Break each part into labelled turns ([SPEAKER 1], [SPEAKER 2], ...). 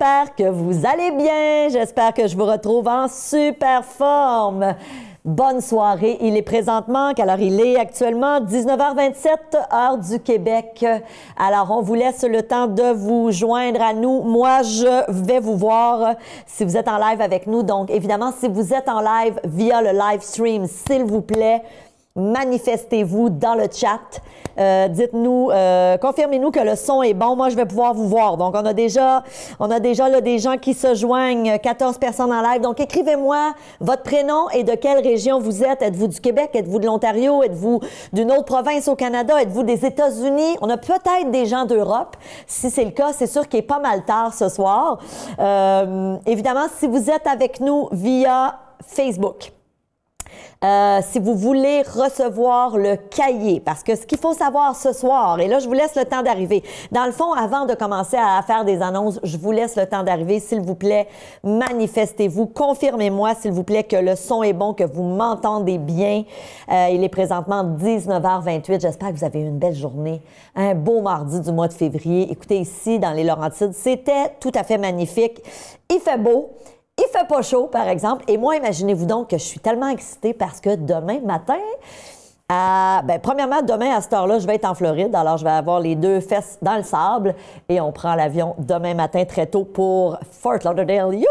[SPEAKER 1] j'espère que vous allez bien. J'espère que je vous retrouve en super forme. Bonne soirée. Il est présentement, quelle heure il est actuellement? 19h27, heure du Québec. Alors, on vous laisse le temps de vous joindre à nous. Moi, je vais vous voir si vous êtes en live avec nous. Donc, évidemment, si vous êtes en live via le live stream, s'il vous plaît, manifestez-vous dans le chat. Dites-nous, confirmez-nous que le son est bon. Moi, je vais pouvoir vous voir. Donc, on a déjà là, des gens qui se joignent, 14 personnes en live. Donc, écrivez-moi votre prénom et de quelle région vous êtes. Êtes-vous du Québec? Êtes-vous de l'Ontario? Êtes-vous d'une autre province au Canada? Êtes-vous des États-Unis? On a peut-être des gens d'Europe. Si c'est le cas, c'est sûr qu'il est pas mal tard ce soir. Évidemment, si vous êtes avec nous via Facebook, si vous voulez recevoir le cahier, parce que ce qu'il faut savoir ce soir, et là, je vous laisse le temps d'arriver. Dans le fond, avant de commencer à faire des annonces, je vous laisse le temps d'arriver. S'il vous plaît, manifestez-vous. Confirmez-moi, s'il vous plaît, que le son est bon, que vous m'entendez bien. Il est présentement 19h28. J'espère que vous avez eu une belle journée. Un beau mardi du mois de février. Écoutez, ici, dans les Laurentides, c'était tout à fait magnifique. Il fait beau. Il fait pas chaud, par exemple. Et moi, imaginez-vous donc que je suis tellement excitée parce que demain matin, premièrement, demain, à cette heure-là, je vais être en Floride. Alors, je vais avoir les deux fesses dans le sable et on prend l'avion demain matin très tôt pour Fort Lauderdale. Youhou!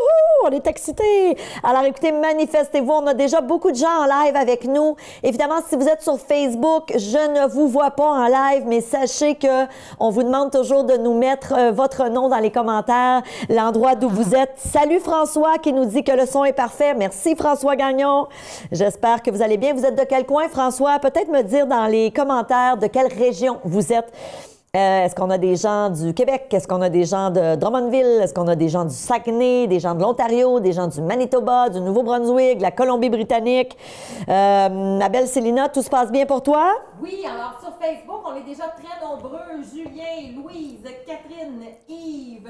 [SPEAKER 1] On est excités! Alors, écoutez, manifestez-vous. On a déjà beaucoup de gens en live avec nous. Évidemment, si vous êtes sur Facebook, je ne vous vois pas en live, mais sachez que on vous demande toujours de nous mettre votre nom dans les commentaires, l'endroit d'où vous êtes. Salut François qui nous dit que le son est parfait. Merci François Gagnon. J'espère que vous allez bien. Vous êtes de quel coin, François? Peut-être me dire dans les commentaires de quelle région vous êtes. Est-ce qu'on a des gens du Québec? Est-ce qu'on a des gens de Drummondville? Est-ce qu'on a des gens du Saguenay, des gens de l'Ontario, des gens du Manitoba, du Nouveau-Brunswick, de la Colombie-Britannique? Ma belle Célina, tout se passe bien pour toi?
[SPEAKER 2] Oui, alors sur Facebook, on est déjà très nombreux. Julien, Louise, Catherine, Yves,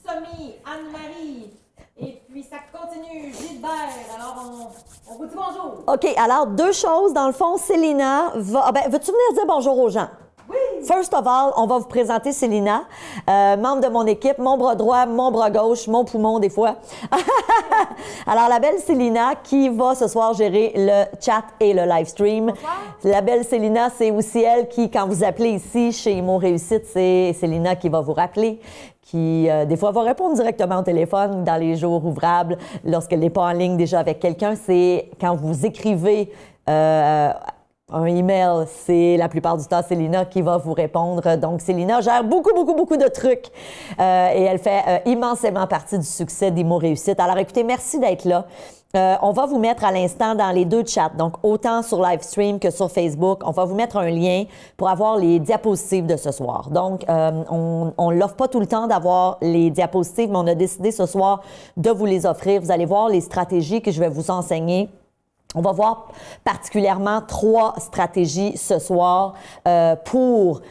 [SPEAKER 2] Somi, Anne-Marie. Et puis, ça continue. Gilbert. Alors, on vous dit bonjour.
[SPEAKER 1] OK. Alors, deux choses. Dans le fond, Célina va... veux-tu venir dire bonjour aux gens?
[SPEAKER 2] Oui.
[SPEAKER 1] First of all, on va vous présenter Célina, membre de mon équipe, mon bras droit, mon bras gauche, mon poumon des fois. Alors, la belle Célina qui va ce soir gérer le chat et le live stream.
[SPEAKER 2] Bonsoir.
[SPEAKER 1] La belle Célina, c'est aussi elle qui, quand vous appelez ici chez Imo Réussite, c'est Célina qui va vous rappeler, qui, des fois, va répondre directement au téléphone dans les jours ouvrables lorsqu'elle n'est pas en ligne déjà avec quelqu'un. C'est quand vous écrivez un email, c'est la plupart du temps Célina qui va vous répondre. Donc, Célina gère beaucoup de trucs et elle fait immensément partie du succès d'Imo Réussite. Alors, écoutez, merci d'être là. On va vous mettre à l'instant dans les deux chats, donc autant sur Livestream que sur Facebook, on va vous mettre un lien pour avoir les diapositives de ce soir. Donc, on ne l'offre pas tout le temps d'avoir les diapositives, mais on a décidé ce soir de vous les offrir. Vous allez voir les stratégies que je vais vous enseigner. On va voir particulièrement 3 stratégies ce soir pour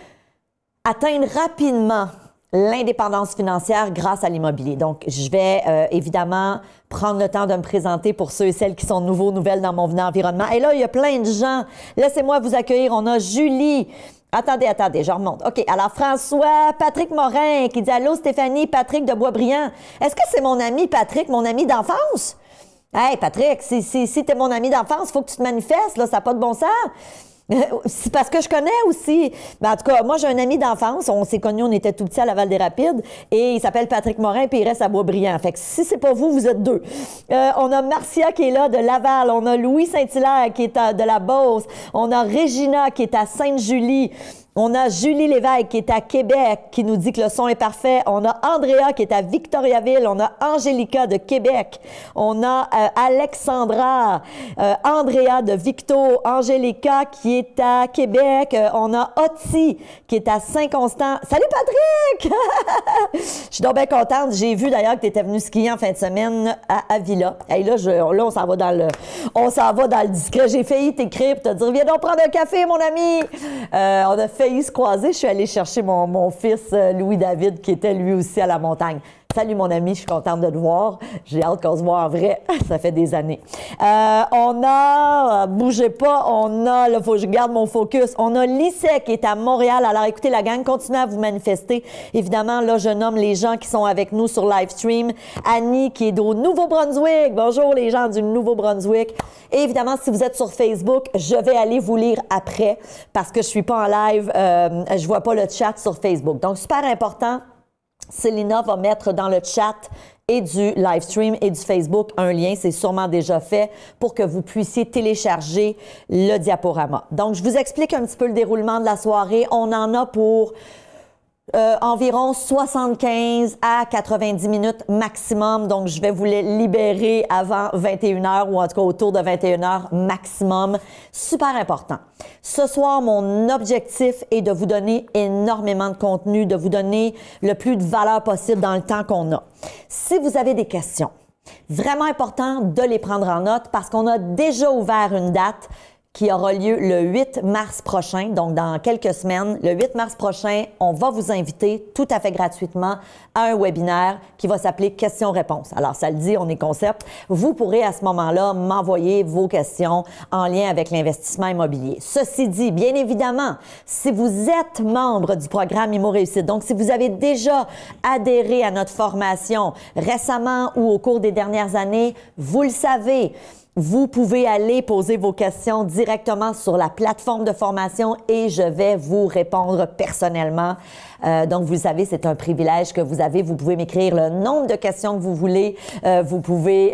[SPEAKER 1] atteindre rapidement l'indépendance financière grâce à l'immobilier. Donc, je vais évidemment prendre le temps de me présenter pour ceux et celles qui sont nouvelles dans mon environnement. Et là, il y a plein de gens. Laissez-moi vous accueillir. On a Julie. Attendez, je remonte. OK, alors François, Patrick Morin qui dit « Allô Stéphanie, Patrick de Boisbriand. Est-ce que c'est mon ami Patrick, mon ami d'enfance? » Hey, Patrick, si t'es mon ami d'enfance, il faut que tu te manifestes, là, ça n'a pas de bon sens. C'est parce que je connais aussi. Ben, en tout cas, moi, j'ai un ami d'enfance. On s'est connus, on était tout petits à Laval-des-Rapides. Et il s'appelle Patrick Morin, puis il reste à Boisbriand. Fait que si c'est pas vous, vous êtes 2. On a Marcia qui est là de Laval. On a Louis Saint-Hilaire qui est de la Beauce. On a Régina qui est à Sainte-Julie. On a Julie Lévesque qui est à Québec, qui nous dit que le son est parfait. On a Andrea qui est à Victoriaville. On a Angélica de Québec. On a Alexandra, Andrea de Victo, Angélica qui est à Québec. On a Oti qui est à Saint-Constant. Salut Patrick! Je suis donc bien contente. J'ai vu d'ailleurs que tu étais venu skier en fin de semaine à Avila. Et là, on s'en va dans le discret. J'ai failli t'écrire pour te dire, viens donc prendre un café, mon ami. On a failli se croiser. Je suis allée chercher mon fils Louis-David qui était lui aussi à la montagne. Salut mon ami, je suis contente de te voir. J'ai hâte qu'on se voit en vrai. Ça fait des années. Bougez pas, là, faut que je garde mon focus. On a Lisset qui est à Montréal. Alors écoutez la gang, continuez à vous manifester. Évidemment, là, je nomme les gens qui sont avec nous sur live stream. Annie qui est au Nouveau-Brunswick. Bonjour les gens du Nouveau-Brunswick. Et évidemment, si vous êtes sur Facebook, je vais aller vous lire après parce que je suis pas en live. Je vois pas le chat sur Facebook. Donc, super important. Célina va mettre dans le chat et du live stream et du Facebook un lien, c'est sûrement déjà fait, pour que vous puissiez télécharger le diaporama. Donc, je vous explique un petit peu le déroulement de la soirée. On en a pour environ 75 à 90 minutes maximum. Donc, je vais vous les libérer avant 21h ou en tout cas autour de 21h maximum. Super important. Ce soir, mon objectif est de vous donner énormément de contenu, de vous donner le plus de valeur possible dans le temps qu'on a. Si vous avez des questions, vraiment important de les prendre en note parce qu'on a déjà ouvert une date qui aura lieu le 8 mars prochain, donc dans quelques semaines. Le 8 mars prochain, on va vous inviter tout à fait gratuitement à un webinaire qui va s'appeler Questions-réponses. Alors, ça le dit, on est concept. Vous pourrez à ce moment-là m'envoyer vos questions en lien avec l'investissement immobilier. Ceci dit, bien évidemment, si vous êtes membre du programme Immo Réussite, donc si vous avez déjà adhéré à notre formation récemment ou au cours des dernières années, vous le savez, vous pouvez aller poser vos questions directement sur la plateforme de formation et je vais vous répondre personnellement. Donc, vous le savez, c'est un privilège que vous avez. Vous pouvez m'écrire le nombre de questions que vous voulez. Vous pouvez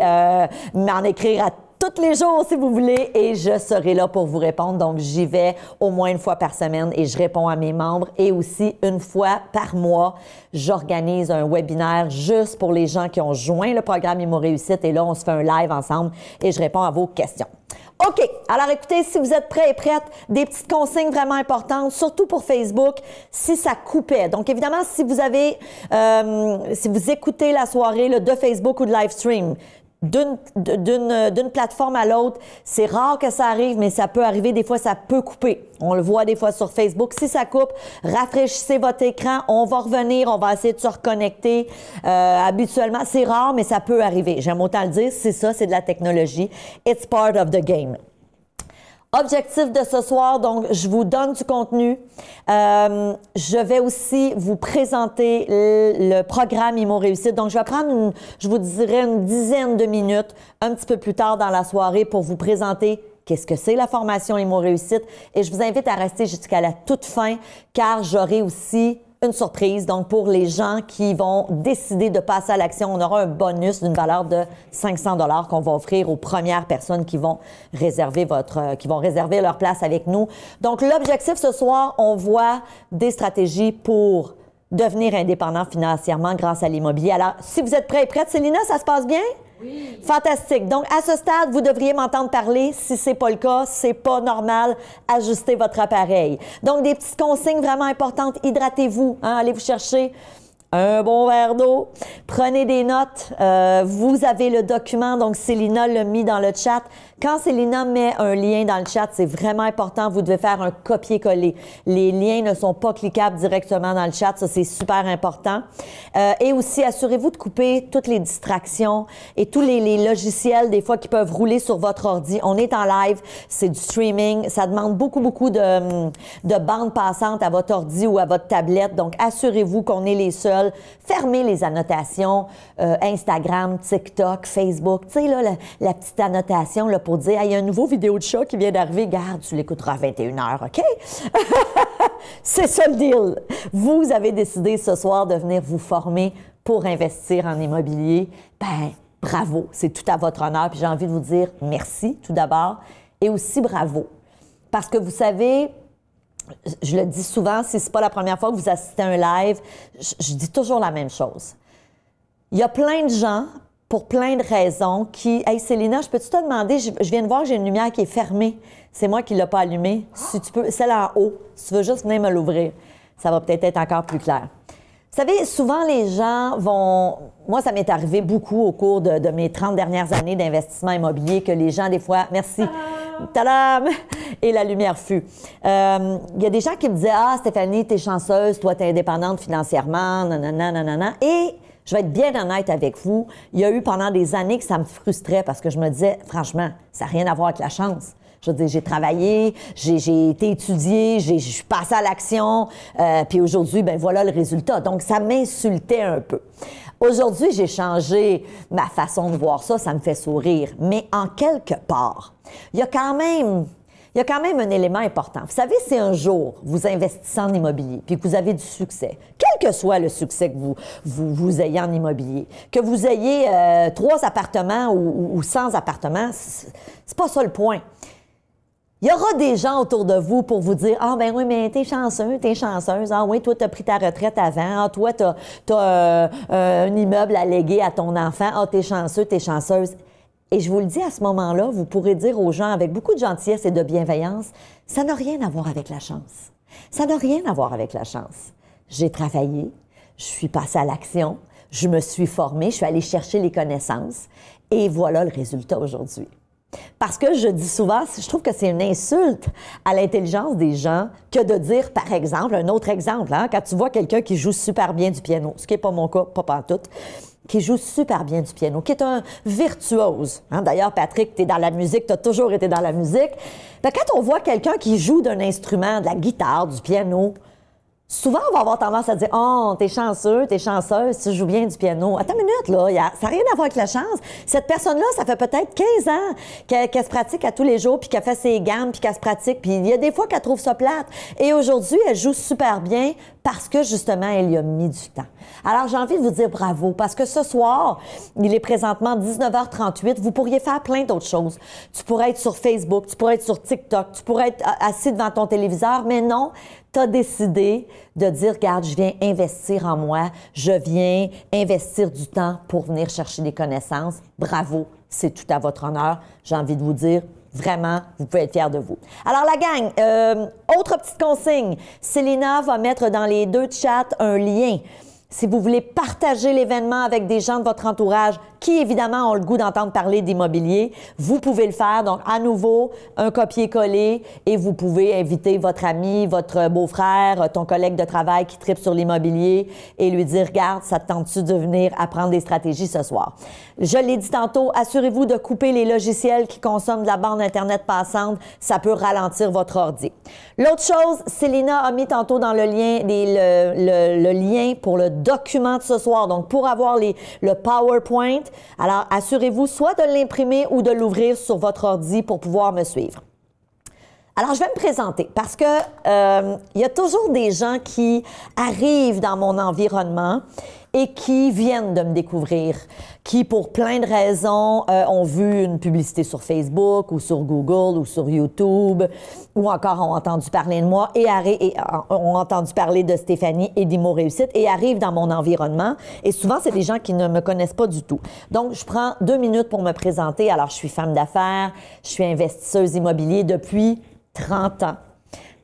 [SPEAKER 1] m'en écrire à tous les jours si vous voulez et je serai là pour vous répondre. Donc, j'y vais au moins une fois par semaine et je réponds à mes membres. Et aussi, une fois par mois, j'organise un webinaire juste pour les gens qui ont joint le programme Immo Réussite. Et là, on se fait un live ensemble et je réponds à vos questions. OK. Alors, écoutez, si vous êtes prêts et prêtes, des petites consignes vraiment importantes, surtout pour Facebook, si ça coupait. Donc, évidemment, si vous avez, si vous écoutez la soirée là, de Facebook ou de live stream, d'une plateforme à l'autre, c'est rare que ça arrive, mais ça peut arriver. Des fois, ça peut couper. On le voit des fois sur Facebook. Si ça coupe, rafraîchissez votre écran. On va revenir. On va essayer de se reconnecter. Habituellement, c'est rare, mais ça peut arriver. J'aime autant le dire. C'est ça, c'est de la technologie. It's part of the game. Objectif de ce soir, donc, je vous donne du contenu. Je vais aussi vous présenter le programme Immo Réussite. Donc, je vais prendre, je vous dirais, une dizaine de minutes un petit peu plus tard dans la soirée pour vous présenter qu'est-ce que c'est la formation Immo Réussite. Et je vous invite à rester jusqu'à la toute fin, car j'aurai aussi une surprise. Donc, pour les gens qui vont décider de passer à l'action, on aura un bonus d'une valeur de 500 $ qu'on va offrir aux premières personnes qui vont réserver leur place avec nous. Donc, l'objectif ce soir, on voit des stratégies pour devenir indépendant financièrement grâce à l'immobilier. Alors, si vous êtes prêts et prêtes, Célina, ça se passe bien?
[SPEAKER 2] Oui.
[SPEAKER 1] Fantastique. Donc, à ce stade, vous devriez m'entendre parler. Si c'est pas le cas, c'est pas normal. Ajustez votre appareil. Donc, des petites consignes vraiment importantes. Hydratez-vous. Allez vous chercher un bon verre d'eau. Prenez des notes. Vous avez le document. Donc, Célina l'a mis dans le chat. Quand Célina met un lien dans le chat, c'est vraiment important. Vous devez faire un copier-coller. Les liens ne sont pas cliquables directement dans le chat. Ça, c'est super important. Et aussi, assurez-vous de couper toutes les distractions et tous les logiciels, des fois, qui peuvent rouler sur votre ordi. On est en live. C'est du streaming. Ça demande beaucoup de bandes passantes à votre ordi ou à votre tablette. Donc, assurez-vous qu'on est les seuls. Fermez les annotations. Instagram, TikTok, Facebook. Tu sais, là, la petite annotation, là, pour dire, il y a une nouvelle vidéo de chat qui vient d'arriver, garde, tu l'écouteras à 21h, OK? C'est ça le deal. Vous avez décidé ce soir de venir vous former pour investir en immobilier. Ben, bravo, c'est tout à votre honneur. Puis j'ai envie de vous dire merci, tout d'abord, et aussi bravo. Parce que vous savez, je le dis souvent, si c'est pas la première fois que vous assistez à un live, je dis toujours la même chose. Il y a plein de gens, pour plein de raisons, qui... Hey, Célina, je peux-tu te demander, je viens de voir, j'ai une lumière qui est fermée. C'est moi qui ne l'ai pas allumée. Si tu peux, celle en haut, si tu veux juste venir me l'ouvrir, ça va peut-être être encore plus clair. Vous savez, souvent, les gens vont... Moi, ça m'est arrivé beaucoup au cours de mes 30 dernières années d'investissement immobilier que les gens, des fois... Merci. Tadam! Et la lumière fut. Il y a des gens qui me disaient « Ah, Stéphanie, t'es chanceuse, toi, t'es indépendante financièrement, nanana, nanana. » Et Je vais être bien honnête avec vous. Il y a eu pendant des années que ça me frustrait parce que je me disais, franchement, ça n'a rien à voir avec la chance. Je veux dire, j'ai travaillé, j'ai été étudiée, je suis passée à l'action, puis aujourd'hui, ben voilà le résultat. Donc, ça m'insultait un peu. Aujourd'hui, j'ai changé ma façon de voir ça, ça me fait sourire. Mais en quelque part, il y a quand même un élément important. Vous savez, si un jour vous investissez en immobilier puis que vous avez du succès, quel que soit le succès que vous ayez en immobilier, que vous ayez 3 appartements ou 100 appartements, c'est pas ça le point. Il y aura des gens autour de vous pour vous dire « Ah, ben oui, mais t'es chanceux, t'es chanceuse. Ah oui, toi, t'as pris ta retraite avant. Ah, toi, t'as un immeuble à léguer à ton enfant. Ah, t'es chanceux, t'es chanceuse. » Et je vous le dis, à ce moment-là, vous pourrez dire aux gens avec beaucoup de gentillesse et de bienveillance, ça n'a rien à voir avec la chance. Ça n'a rien à voir avec la chance. J'ai travaillé, je suis passée à l'action, je me suis formée, je suis allée chercher les connaissances et voilà le résultat aujourd'hui. Parce que je dis souvent, je trouve que c'est une insulte à l'intelligence des gens que de dire, par exemple, un autre exemple, hein, quand tu vois quelqu'un qui joue super bien du piano, ce qui n'est pas mon cas, pas pantoute, qui joue super bien du piano, qui est un virtuose. Hein? D'ailleurs, Patrick, tu es dans la musique, tu as toujours été dans la musique. Ben, quand on voit quelqu'un qui joue d'un instrument, de la guitare, du piano, souvent, on va avoir tendance à dire « Oh, t'es chanceux, t'es chanceuse, tu joues bien du piano. » Attends une minute, là, ça n'a rien à voir avec la chance. Cette personne-là, ça fait peut-être 15 ans qu'elle se pratique à tous les jours, puis qu'elle fait ses gammes, puis qu'elle se pratique, puis il y a des fois qu'elle trouve ça plate. Et aujourd'hui, elle joue super bien parce que, justement, elle y a mis du temps. Alors, j'ai envie de vous dire bravo, parce que ce soir, il est présentement 19h38, vous pourriez faire plein d'autres choses. Tu pourrais être sur Facebook, tu pourrais être sur TikTok, tu pourrais être assis devant ton téléviseur, mais non, tu as décidé de dire, regarde, je viens investir en moi, je viens investir du temps pour venir chercher des connaissances. Bravo, c'est tout à votre honneur. J'ai envie de vous dire, vraiment, vous pouvez être fiers de vous. Alors, la gang, autre petite consigne, Célina va mettre dans les 2 chats un lien. Si vous voulez partager l'événement avec des gens de votre entourage qui, évidemment, ont le goût d'entendre parler d'immobilier, vous pouvez le faire. Donc, à nouveau, un copier-coller et vous pouvez inviter votre ami, votre beau-frère, ton collègue de travail qui tripe sur l'immobilier et lui dire « Regarde, ça te tente-tu de venir apprendre des stratégies ce soir? » Je l'ai dit tantôt, assurez-vous de couper les logiciels qui consomment de la bande Internet passante. Ça peut ralentir votre ordi. L'autre chose, Célina a mis tantôt dans le lien le lien pour le document de ce soir. Donc, pour avoir le PowerPoint, alors assurez-vous soit de l'imprimer ou de l'ouvrir sur votre ordi pour pouvoir me suivre. Alors, je vais me présenter parce que il y a toujours des gens qui arrivent dans mon environnement et qui viennent de me découvrir, qui, pour plein de raisons, ont vu une publicité sur Facebook ou sur Google ou sur YouTube, ou encore ont entendu parler de moi et ont entendu parler de Stéphanie et d'Imo Réussite et arrivent dans mon environnement. Et souvent, c'est des gens qui ne me connaissent pas du tout. Donc, je prends 2 minutes pour me présenter. Alors, je suis femme d'affaires, je suis investisseuse immobilier depuis 30 ans.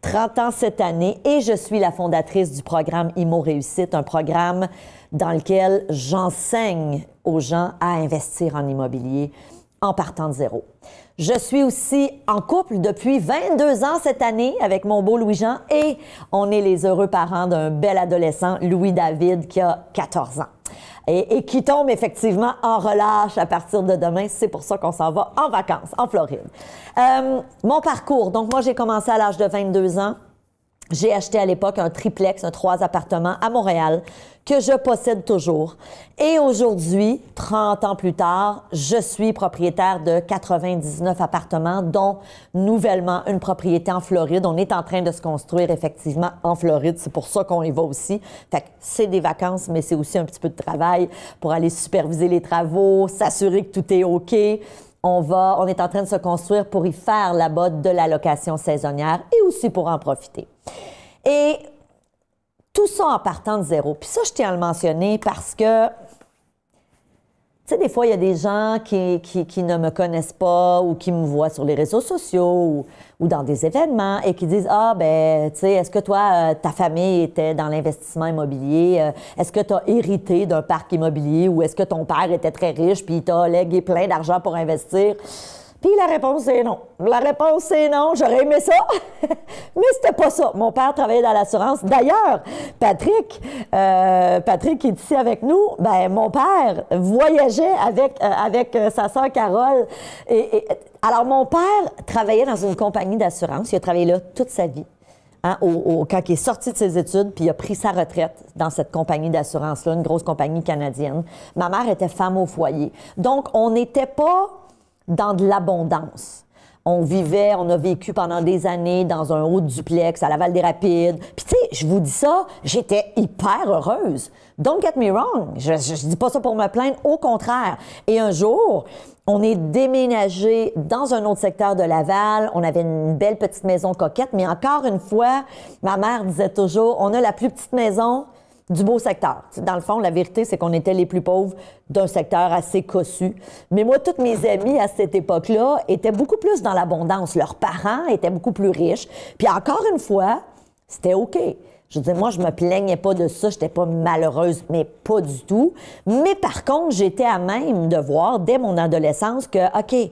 [SPEAKER 1] 30 ans cette année et je suis la fondatrice du programme Imo Réussite, un programme dans lequel j'enseigne aux gens à investir en immobilier en partant de zéro. Je suis aussi en couple depuis 22 ans cette année avec mon beau Louis-Jean et on est les heureux parents d'un bel adolescent, Louis-David, qui a 14 ans. Et qui tombe effectivement en relâche à partir de demain. C'est pour ça qu'on s'en va en vacances en Floride. Mon parcours, donc moi j'ai commencé à l'âge de 22 ans. J'ai acheté à l'époque un triplex, 3 appartements à Montréal que je possède toujours. Et aujourd'hui, 30 ans plus tard, je suis propriétaire de 99 appartements, dont nouvellement une propriété en Floride. On est en train de se construire effectivement en Floride. C'est pour ça qu'on y va aussi. Fait que c'est des vacances, mais c'est aussi un petit peu de travail pour aller superviser les travaux, s'assurer que tout est OK. On est en train de se construire pour y faire là-bas de la location saisonnière et aussi pour en profiter. Et tout ça en partant de zéro. Puis ça, je tiens à le mentionner parce que, tu sais, des fois, il y a des gens qui ne me connaissent pas ou qui me voient sur les réseaux sociaux ou dans des événements et qui disent « Ah, ben, tu sais, est-ce que toi, ta famille était dans l'investissement immobilier? Est-ce que tu as hérité d'un parc immobilier ou est-ce que ton père était très riche puis il t'a légué plein d'argent pour investir? » Puis la réponse est non. La réponse c'est non. J'aurais aimé ça, mais c'était pas ça. Mon père travaillait dans l'assurance. D'ailleurs, Patrick qui est ici avec nous, ben mon père voyageait avec sa sœur Carole. Alors, mon père travaillait dans une compagnie d'assurance. Il a travaillé là toute sa vie. Hein, quand il est sorti de ses études, puis il a pris sa retraite dans cette compagnie d'assurance-là, une grosse compagnie canadienne. Ma mère était femme au foyer. Donc, on n'était pas dans de l'abondance. On a vécu pendant des années dans un haut duplex à Laval-des-Rapides. Puis, tu sais, je vous dis ça, j'étais hyper heureuse. Don't get me wrong. Je dis pas ça pour me plaindre, au contraire. Et un jour, on est déménagé dans un autre secteur de Laval. On avait une belle petite maison coquette, mais encore une fois, ma mère disait toujours, on a la plus petite maison du beau secteur. Dans le fond, la vérité, c'est qu'on était les plus pauvres d'un secteur assez cossu. Mais moi, toutes mes amies à cette époque-là étaient beaucoup plus dans l'abondance. Leurs parents étaient beaucoup plus riches. Puis encore une fois, c'était OK. Je veux dire, moi, je me plaignais pas de ça. J'étais pas malheureuse, mais pas du tout. Mais par contre, j'étais à même de voir, dès mon adolescence, que, OK, il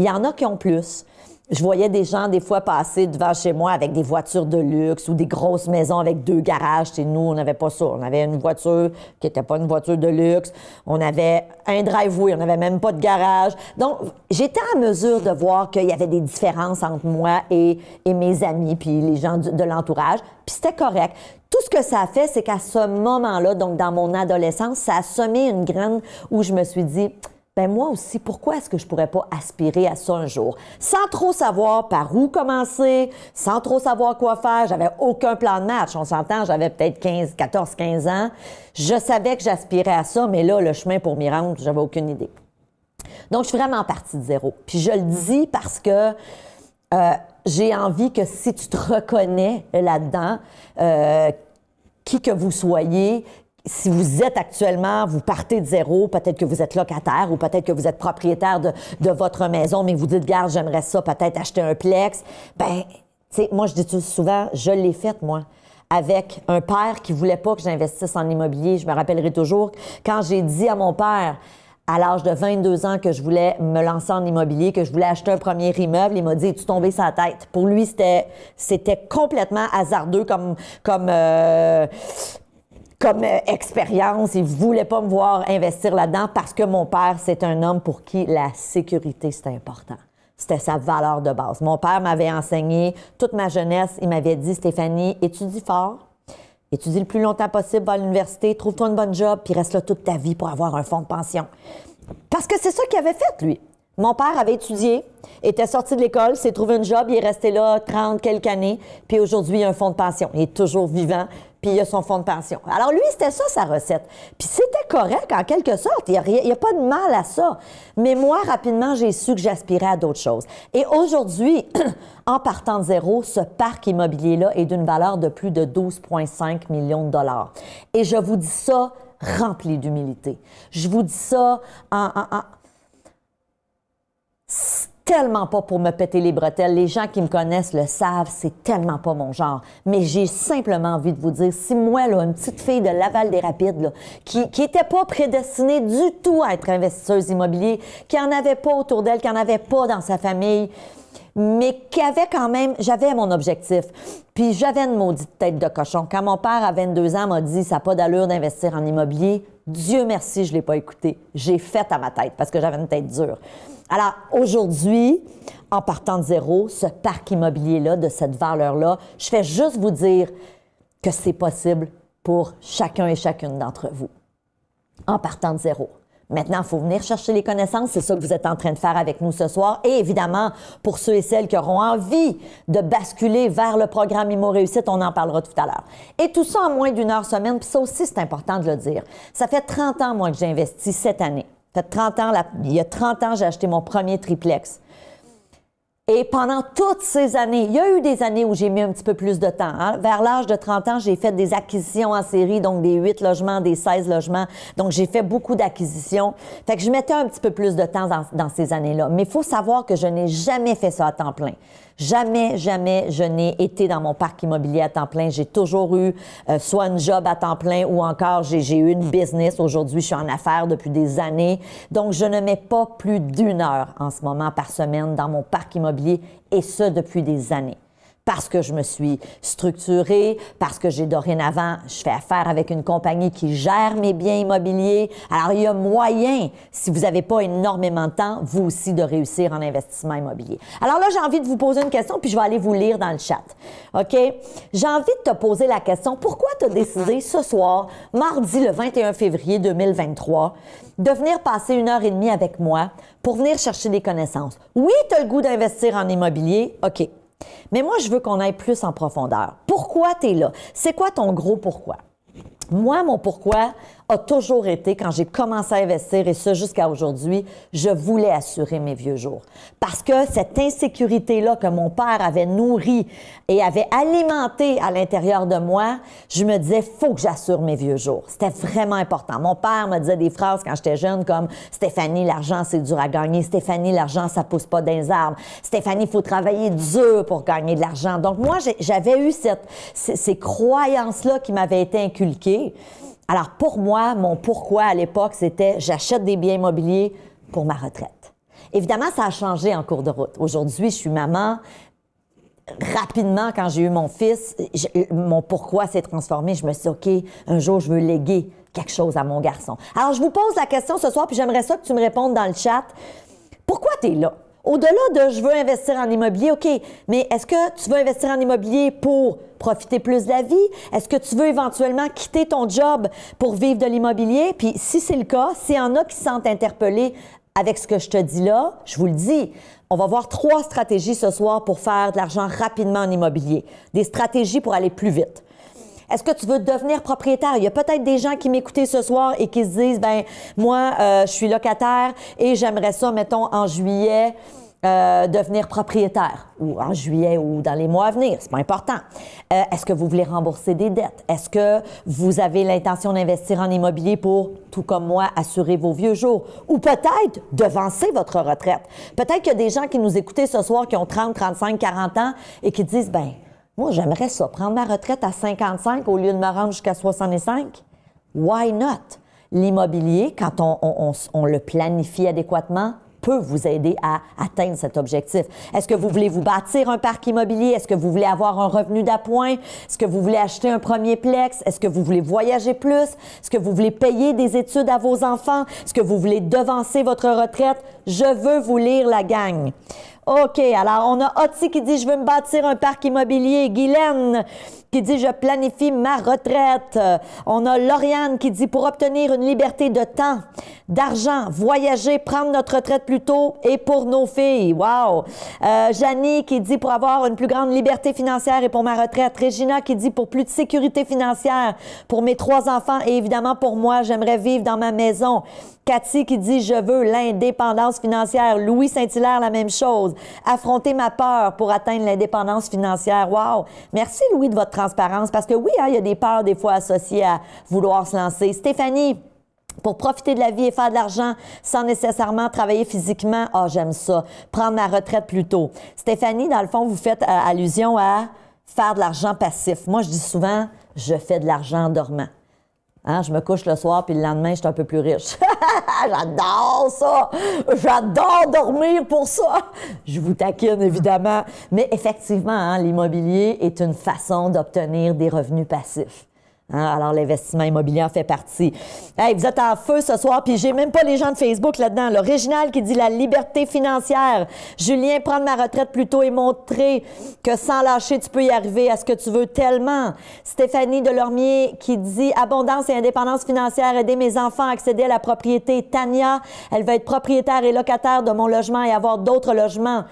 [SPEAKER 1] y en a qui ont plus. Je voyais des gens, des fois, passer devant chez moi avec des voitures de luxe ou des grosses maisons avec 2 garages. Chez nous, on n'avait pas ça. On avait une voiture qui n'était pas une voiture de luxe. On avait un driveway. On n'avait même pas de garage. Donc, j'étais en mesure de voir qu'il y avait des différences entre moi et mes amis puis les gens de l'entourage. Puis c'était correct. Tout ce que ça a fait, c'est qu'à ce moment-là, donc dans mon adolescence, ça a semé une graine où je me suis dit... ben moi aussi, pourquoi est-ce que je pourrais pas aspirer à ça un jour? Sans trop savoir par où commencer, sans trop savoir quoi faire, j'avais aucun plan de match. On s'entend, j'avais peut-être 14-15 ans. Je savais que j'aspirais à ça, mais là, le chemin pour m'y rendre, j'avais aucune idée. Donc, je suis vraiment partie de zéro. Puis je le dis parce que j'ai envie que si tu te reconnais là-dedans, qui que vous soyez, si vous êtes actuellement, vous partez de zéro, peut-être que vous êtes locataire ou peut-être que vous êtes propriétaire de votre maison, mais vous dites, garde, j'aimerais ça, peut-être acheter un plex. Ben, tu sais, moi, je dis souvent, je l'ai fait, moi, avec un père qui voulait pas que j'investisse en immobilier. Je me rappellerai toujours, quand j'ai dit à mon père, à l'âge de 22 ans, que je voulais me lancer en immobilier, que je voulais acheter un premier immeuble, il m'a dit, es-tu tombé sur la tête? Pour lui, c'était complètement hasardeux comme expérience. Il voulait pas me voir investir là-dedans parce que mon père, c'est un homme pour qui la sécurité, c'est important. C'était sa valeur de base. Mon père m'avait enseigné toute ma jeunesse. Il m'avait dit, Stéphanie, étudie fort, étudie le plus longtemps possible, va à l'université, trouve-toi une bonne job, puis reste là toute ta vie pour avoir un fonds de pension. Parce que c'est ça qu'il avait fait, lui. Mon père avait étudié, était sorti de l'école, s'est trouvé une job, il est resté là 30 quelques années, puis aujourd'hui, il a un fonds de pension. Il est toujours vivant, puis il a son fonds de pension. Alors lui, c'était ça, sa recette. Puis c'était correct, en quelque sorte. Il n'y a pas de mal à ça. Mais moi, rapidement, j'ai su que j'aspirais à d'autres choses. Et aujourd'hui, en partant de zéro, ce parc immobilier-là est d'une valeur de plus de 12,5 millions de dollars. Et je vous dis ça rempli d'humilité. Je vous dis ça tellement pas pour me péter les bretelles. Les gens qui me connaissent le savent, c'est tellement pas mon genre. Mais j'ai simplement envie de vous dire, si moi, là, une petite fille de Laval-des-Rapides, là, qui était pas prédestinée du tout à être investisseuse immobilière, qui en avait pas autour d'elle, qui en avait pas dans sa famille, mais qui avait quand même, j'avais mon objectif. Puis j'avais une maudite tête de cochon. Quand mon père, à 22 ans, m'a dit « ça n'a pas d'allure d'investir en immobilier », Dieu merci, je ne l'ai pas écouté. J'ai fait à ma tête parce que j'avais une tête dure. Alors, aujourd'hui, en partant de zéro, ce parc immobilier-là, de cette valeur-là, je fais juste vous dire que c'est possible pour chacun et chacune d'entre vous. En partant de zéro. Maintenant, il faut venir chercher les connaissances. C'est ça que vous êtes en train de faire avec nous ce soir. Et évidemment, pour ceux et celles qui auront envie de basculer vers le programme Immo Réussite, on en parlera tout à l'heure. Et tout ça en moins d'1 heure semaine. Puis ça aussi, c'est important de le dire. Ça fait 30 ans, moi, que j'ai investi cette année. Ça fait 30 ans, il y a 30 ans, j'ai acheté mon premier triplex. Et pendant toutes ces années, il y a eu des années où j'ai mis un petit peu plus de temps. Hein? Vers l'âge de 30 ans, j'ai fait des acquisitions en série, donc des 8 logements, des 16 logements. Donc, j'ai fait beaucoup d'acquisitions. Fait que je mettais un petit peu plus de temps dans ces années-là. Mais il faut savoir que je n'ai jamais fait ça à temps plein. Jamais, jamais je n'ai été dans mon parc immobilier à temps plein. J'ai toujours eu soit un job à temps plein ou encore j'ai eu une business. Aujourd'hui, je suis en affaires depuis des années. Donc, je ne mets pas plus d'1 heure en ce moment par semaine dans mon parc immobilier et ce, depuis des années. Parce que je me suis structurée, parce que j'ai dorénavant, je fais affaire avec une compagnie qui gère mes biens immobiliers. Alors, il y a moyen, si vous n'avez pas énormément de temps, vous aussi, de réussir en investissement immobilier. Alors là, j'ai envie de vous poser une question, puis je vais aller vous lire dans le chat. OK? J'ai envie de te poser la question, pourquoi tu as décidé ce soir, mardi le 21 février 2023, de venir passer 1h30 avec moi pour venir chercher des connaissances? Oui, tu as le goût d'investir en immobilier, OK. Mais moi, je veux qu'on aille plus en profondeur. Pourquoi tu es là? C'est quoi ton gros pourquoi? Moi, mon pourquoi a toujours été, quand j'ai commencé à investir, et ça jusqu'à aujourd'hui, je voulais assurer mes vieux jours. Parce que cette insécurité-là que mon père avait nourrie et avait alimentée à l'intérieur de moi, je me disais, faut que j'assure mes vieux jours. C'était vraiment important. Mon père me disait des phrases quand j'étais jeune comme « Stéphanie, l'argent, c'est dur à gagner. Stéphanie, l'argent, ça pousse pas dans les arbres. Stéphanie, il faut travailler dur pour gagner de l'argent. » Donc moi, j'avais eu ces croyances-là qui m'avaient été inculquées. Alors, pour moi, mon pourquoi à l'époque, c'était j'achète des biens immobiliers pour ma retraite. Évidemment, ça a changé en cours de route. Aujourd'hui, je suis maman. Rapidement, quand j'ai eu mon fils, mon pourquoi s'est transformé. Je me suis dit, OK, un jour, je veux léguer quelque chose à mon garçon. Alors, je vous pose la question ce soir, puis j'aimerais ça que tu me répondes dans le chat. Pourquoi tu es là? Au-delà de « je veux investir en immobilier », OK, mais est-ce que tu veux investir en immobilier pour profiter plus de la vie? Est-ce que tu veux éventuellement quitter ton job pour vivre de l'immobilier? Puis si c'est le cas, s'il y en a qui se sentent interpellés avec ce que je te dis là, je vous le dis, on va voir 3 stratégies ce soir pour faire de l'argent rapidement en immobilier. Des stratégies pour aller plus vite. Est-ce que tu veux devenir propriétaire? Il y a peut-être des gens qui m'écoutent ce soir et qui se disent, ben moi, je suis locataire et j'aimerais ça, mettons, en juillet, devenir propriétaire, ou en juillet ou dans les mois à venir, c'est pas important. Est-ce que vous voulez rembourser des dettes? Est-ce que vous avez l'intention d'investir en immobilier pour, tout comme moi, assurer vos vieux jours? Ou peut-être devancer votre retraite. Peut-être qu'il y a des gens qui nous écoutent ce soir qui ont 30, 35, 40 ans et qui disent, ben moi, j'aimerais ça, prendre ma retraite à 55 au lieu de me rendre jusqu'à 65. Why not? L'immobilier, quand on le planifie adéquatement, peut vous aider à atteindre cet objectif. Est-ce que vous voulez vous bâtir un parc immobilier? Est-ce que vous voulez avoir un revenu d'appoint? Est-ce que vous voulez acheter un premier plex? Est-ce que vous voulez voyager plus? Est-ce que vous voulez payer des études à vos enfants? Est-ce que vous voulez devancer votre retraite? Je veux vous lire la gang. OK, alors on a Oti qui dit « Je veux me bâtir un parc immobilier ». Guylaine qui dit « Je planifie ma retraite ». On a Lauriane qui dit « Pour obtenir une liberté de temps, d'argent, voyager, prendre notre retraite plus tôt et pour nos filles ». Wow! Janie qui dit « Pour avoir une plus grande liberté financière et pour ma retraite ». Régina qui dit « Pour plus de sécurité financière pour mes 3 enfants et évidemment pour moi, j'aimerais vivre dans ma maison ». Cathy qui dit « Je veux l'indépendance financière ». Louis Saint-Hilaire, la même chose. Affronter ma peur pour atteindre l'indépendance financière. Wow! Merci, Louis, de votre transparence. Parce que oui, hein, il y a des peurs des fois associées à vouloir se lancer. Stéphanie, pour profiter de la vie et faire de l'argent sans nécessairement travailler physiquement. Ah, j'aime ça. Prendre ma retraite plus tôt. Stéphanie, dans le fond, vous faites allusion à faire de l'argent passif. Moi, je dis souvent, je fais de l'argent en dormant. Hein, je me couche le soir, puis le lendemain, je suis un peu plus riche. J'adore ça! J'adore dormir pour ça! Je vous taquine, évidemment. Mais effectivement, hein, l'immobilier est une façon d'obtenir des revenus passifs. Hein, alors, l'investissement immobilier en fait partie. Hey, vous êtes en feu ce soir, puis j'ai même pas les gens de Facebook là-dedans. L'original qui dit la liberté financière. Julien, prendre ma retraite plus tôt et montrer que sans lâcher, tu peux y arriver à ce que tu veux tellement. Stéphanie Delormier qui dit abondance et indépendance financière, aider mes enfants à accéder à la propriété. Tania, elle va être propriétaire et locataire de mon logement et avoir d'autres logements.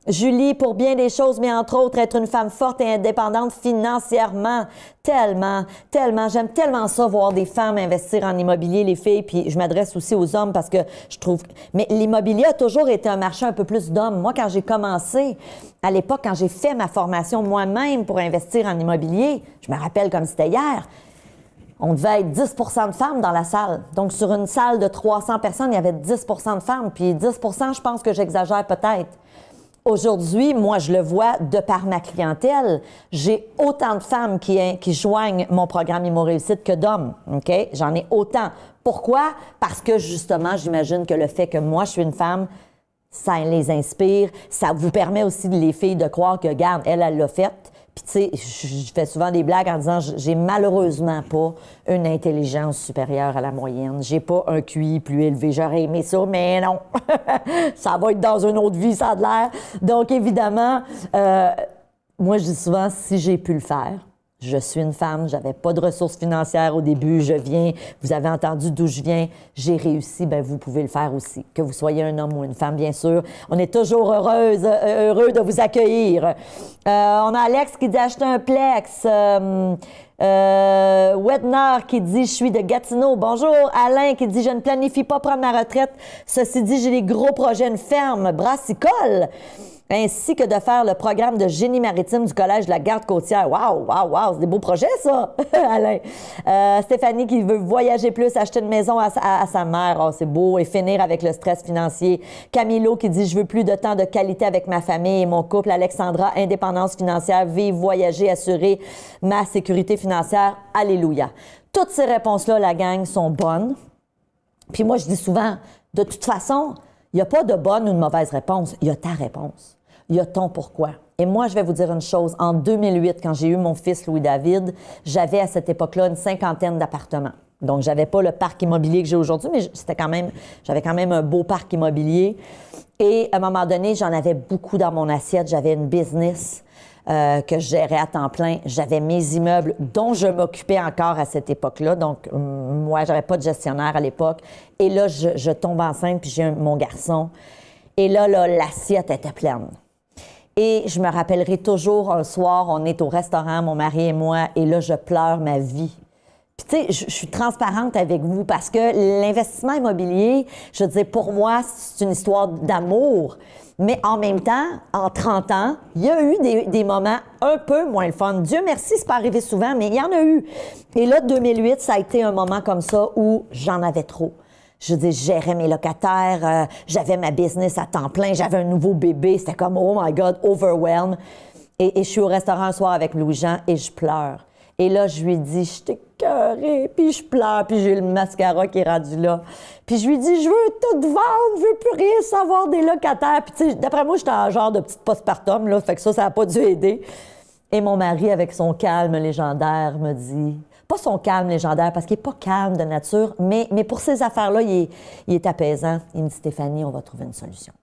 [SPEAKER 1] Julie, pour bien des choses, mais entre autres, être une femme forte et indépendante financièrement. Tellement, tellement. J'aime tellement ça, voir des femmes investir en immobilier, les filles. Puis je m'adresse aussi aux hommes parce que je trouve... Mais l'immobilier a toujours été un marché un peu plus d'hommes. Moi, quand j'ai commencé, à l'époque, quand j'ai fait ma formation moi-même pour investir en immobilier, je me rappelle comme c'était hier, on devait être 10 de femmes dans la salle. Donc, sur une salle de 300 personnes, il y avait 10 de femmes. Puis 10 je pense que j'exagère peut-être. Aujourd'hui, moi, je le vois de par ma clientèle, j'ai autant de femmes qui joignent mon programme Imo Réussite que d'hommes, OK? J'en ai autant. Pourquoi? Parce que, justement, j'imagine que le fait que moi, je suis une femme, ça les inspire. Ça vous permet aussi, les filles, de croire que, regarde, elle l'a faite. Puis, tu sais, je fais souvent des blagues en disant j'ai malheureusement pas une intelligence supérieure à la moyenne. J'ai pas un QI plus élevé. J'aurais aimé ça, mais non. Ça va être dans une autre vie, ça a de l'air. Donc, évidemment, moi, je dis souvent, si j'ai pu le faire, je suis une femme, j'avais pas de ressources financières au début, je viens, vous avez entendu d'où je viens, j'ai réussi, bien, vous pouvez le faire aussi. Que vous soyez un homme ou une femme, bien sûr. On est toujours heureux de vous accueillir. On a Alex qui dit acheter un Plex. Wednar qui dit je suis de Gatineau. Bonjour. Alain qui dit je ne planifie pas prendre ma retraite. Ceci dit, j'ai des gros projets, une ferme brassicole, ainsi que de faire le programme de génie maritime du Collège de la Garde-Côtière. Wow, wow, wow, c'est des beaux projets, ça, Alain. Stéphanie qui veut voyager plus, acheter une maison à sa mère. Oh, c'est beau. Et finir avec le stress financier. Camilo qui dit, je veux plus de temps de qualité avec ma famille et mon couple. Alexandra, indépendance financière, vivre, voyager, assurer ma sécurité financière. Alléluia. Toutes ces réponses-là, la gang, sont bonnes. Puis moi, je dis souvent, de toute façon, il n'y a pas de bonne ou de mauvaise réponse. Il y a ta réponse. Il y a ton pourquoi. Et moi, je vais vous dire une chose. En 2008, quand j'ai eu mon fils Louis-David, j'avais à cette époque-là une 50aine d'appartements. Donc, je n'avais pas le parc immobilier que j'ai aujourd'hui, mais j'avais quand même un beau parc immobilier. Et à un moment donné, j'en avais beaucoup dans mon assiette. J'avais une business que je gérais à temps plein. J'avais mes immeubles dont je m'occupais encore à cette époque-là. Donc, moi, j'avais pas de gestionnaire à l'époque. Et là, je tombe enceinte, puis j'ai mon garçon. Et là, l'assiette était pleine. Et je me rappellerai toujours un soir, on est au restaurant, mon mari et moi, et là, je pleure ma vie. Puis, tu sais, je suis transparente avec vous parce que l'investissement immobilier, je veux dire, pour moi, c'est une histoire d'amour. Mais en même temps, en 30 ans, il y a eu des moments un peu moins le fun. Dieu merci, c'est pas arrivé souvent, mais il y en a eu. Et là, 2008, ça a été un moment comme ça où j'en avais trop. Je veux dire, je gérais mes locataires, j'avais ma business à temps plein, j'avais un nouveau bébé, c'était comme, oh my God, overwhelmed. Et je suis au restaurant un soir avec Louis-Jean et je pleure. Et là, je lui dis, je t'ai écœurée, puis je pleure, puis j'ai le mascara qui est rendu là. Puis je lui dis, je veux tout vendre, je veux plus rien savoir des locataires. Puis tu sais, d'après moi, j'étais en genre de petite postpartum, là, fait que ça n'a pas dû aider. Et mon mari, avec son calme légendaire, me dit... Pas son calme légendaire, parce qu'il n'est pas calme de nature, mais pour ces affaires-là, il est apaisant. Il me dit, Stéphanie, on va trouver une solution.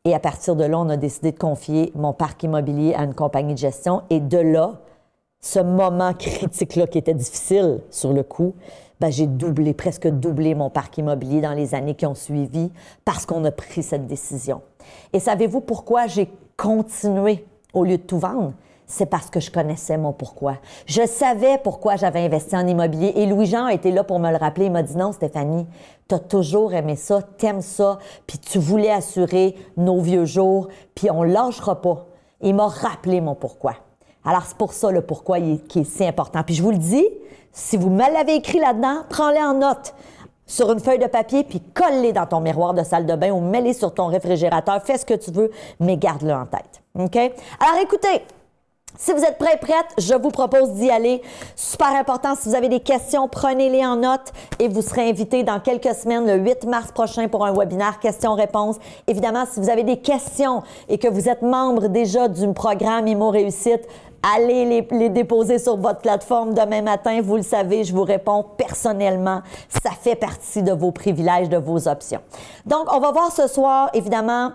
[SPEAKER 1] Et à partir de là, on a décidé de confier mon parc immobilier à une compagnie de gestion. Et de là, ce moment critique-là qui était difficile sur le coup, ben, j'ai presque doublé mon parc immobilier dans les années qui ont suivi parce qu'on a pris cette décision. Et savez-vous pourquoi j'ai continué au lieu de tout vendre? C'est parce que je connaissais mon pourquoi. Je savais pourquoi j'avais investi en immobilier. Et Louis-Jean a été là pour me le rappeler. Il m'a dit, non, Stéphanie, tu as toujours aimé ça, t'aimes ça, puis tu voulais assurer nos vieux jours, puis on ne lâchera pas. Il m'a rappelé mon pourquoi. Alors, c'est pour ça le pourquoi qui est si important. Puis je vous le dis, si vous me l'avez écrit là-dedans, prends-le en note sur une feuille de papier, puis colle-les dans ton miroir de salle de bain ou mets-les sur ton réfrigérateur. Fais ce que tu veux, mais garde-le en tête. OK? Alors, écoutez, si vous êtes prêts, prêtes, je vous propose d'y aller. Super important, si vous avez des questions, prenez-les en note et vous serez invité dans quelques semaines, le 8 mars prochain, pour un webinaire questions-réponses. Évidemment, si vous avez des questions et que vous êtes membre déjà du programme Imo Réussite, allez les déposer sur votre plateforme demain matin. Vous le savez, je vous réponds personnellement. Ça fait partie de vos privilèges, de vos options. Donc, on va voir ce soir, évidemment,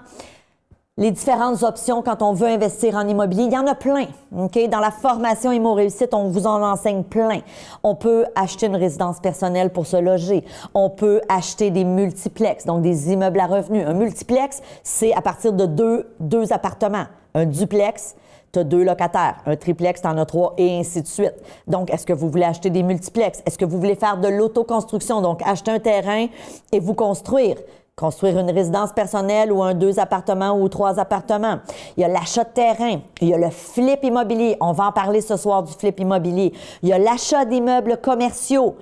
[SPEAKER 1] les différentes options quand on veut investir en immobilier. Il y en a plein. Okay? Dans la formation Imo Réussite, on vous en enseigne plein. On peut acheter une résidence personnelle pour se loger. On peut acheter des multiplex, donc des immeubles à revenus. Un multiplex, c'est à partir de deux appartements. Un duplex, tu as 2 locataires. Un triplex, tu en as 3 et ainsi de suite. Donc, est-ce que vous voulez acheter des multiplex? Est-ce que vous voulez faire de l'autoconstruction? Donc, acheter un terrain et vous construire. Construire une résidence personnelle ou 2 appartements ou 3 appartements. Il y a l'achat de terrain. Il y a le flip immobilier. On va en parler ce soir du flip immobilier. Il y a l'achat d'immeubles commerciaux.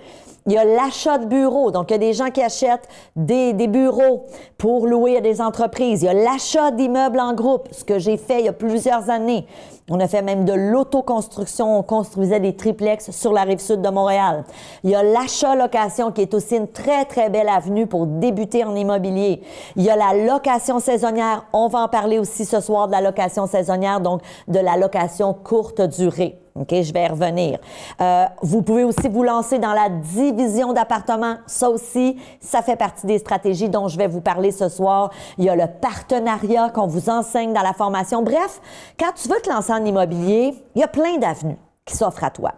[SPEAKER 1] Il y a l'achat de bureaux. Donc, il y a des gens qui achètent des bureaux pour louer à des entreprises. Il y a l'achat d'immeubles en groupe, ce que j'ai fait il y a plusieurs années. On a fait même de l'autoconstruction. On construisait des triplex sur la rive sud de Montréal. Il y a l'achat-location qui est aussi une très, très belle avenue pour débuter en immobilier. Il y a la location saisonnière. On va en parler aussi ce soir de la location saisonnière, donc de la location courte durée. OK, je vais y revenir. Vous pouvez aussi vous lancer dans la division d'appartements. Ça aussi, ça fait partie des stratégies dont je vais vous parler ce soir. Il y a le partenariat qu'on vous enseigne dans la formation. Bref, quand tu veux te lancer en immobilier, il y a plein d'avenues qui s'offrent à toi.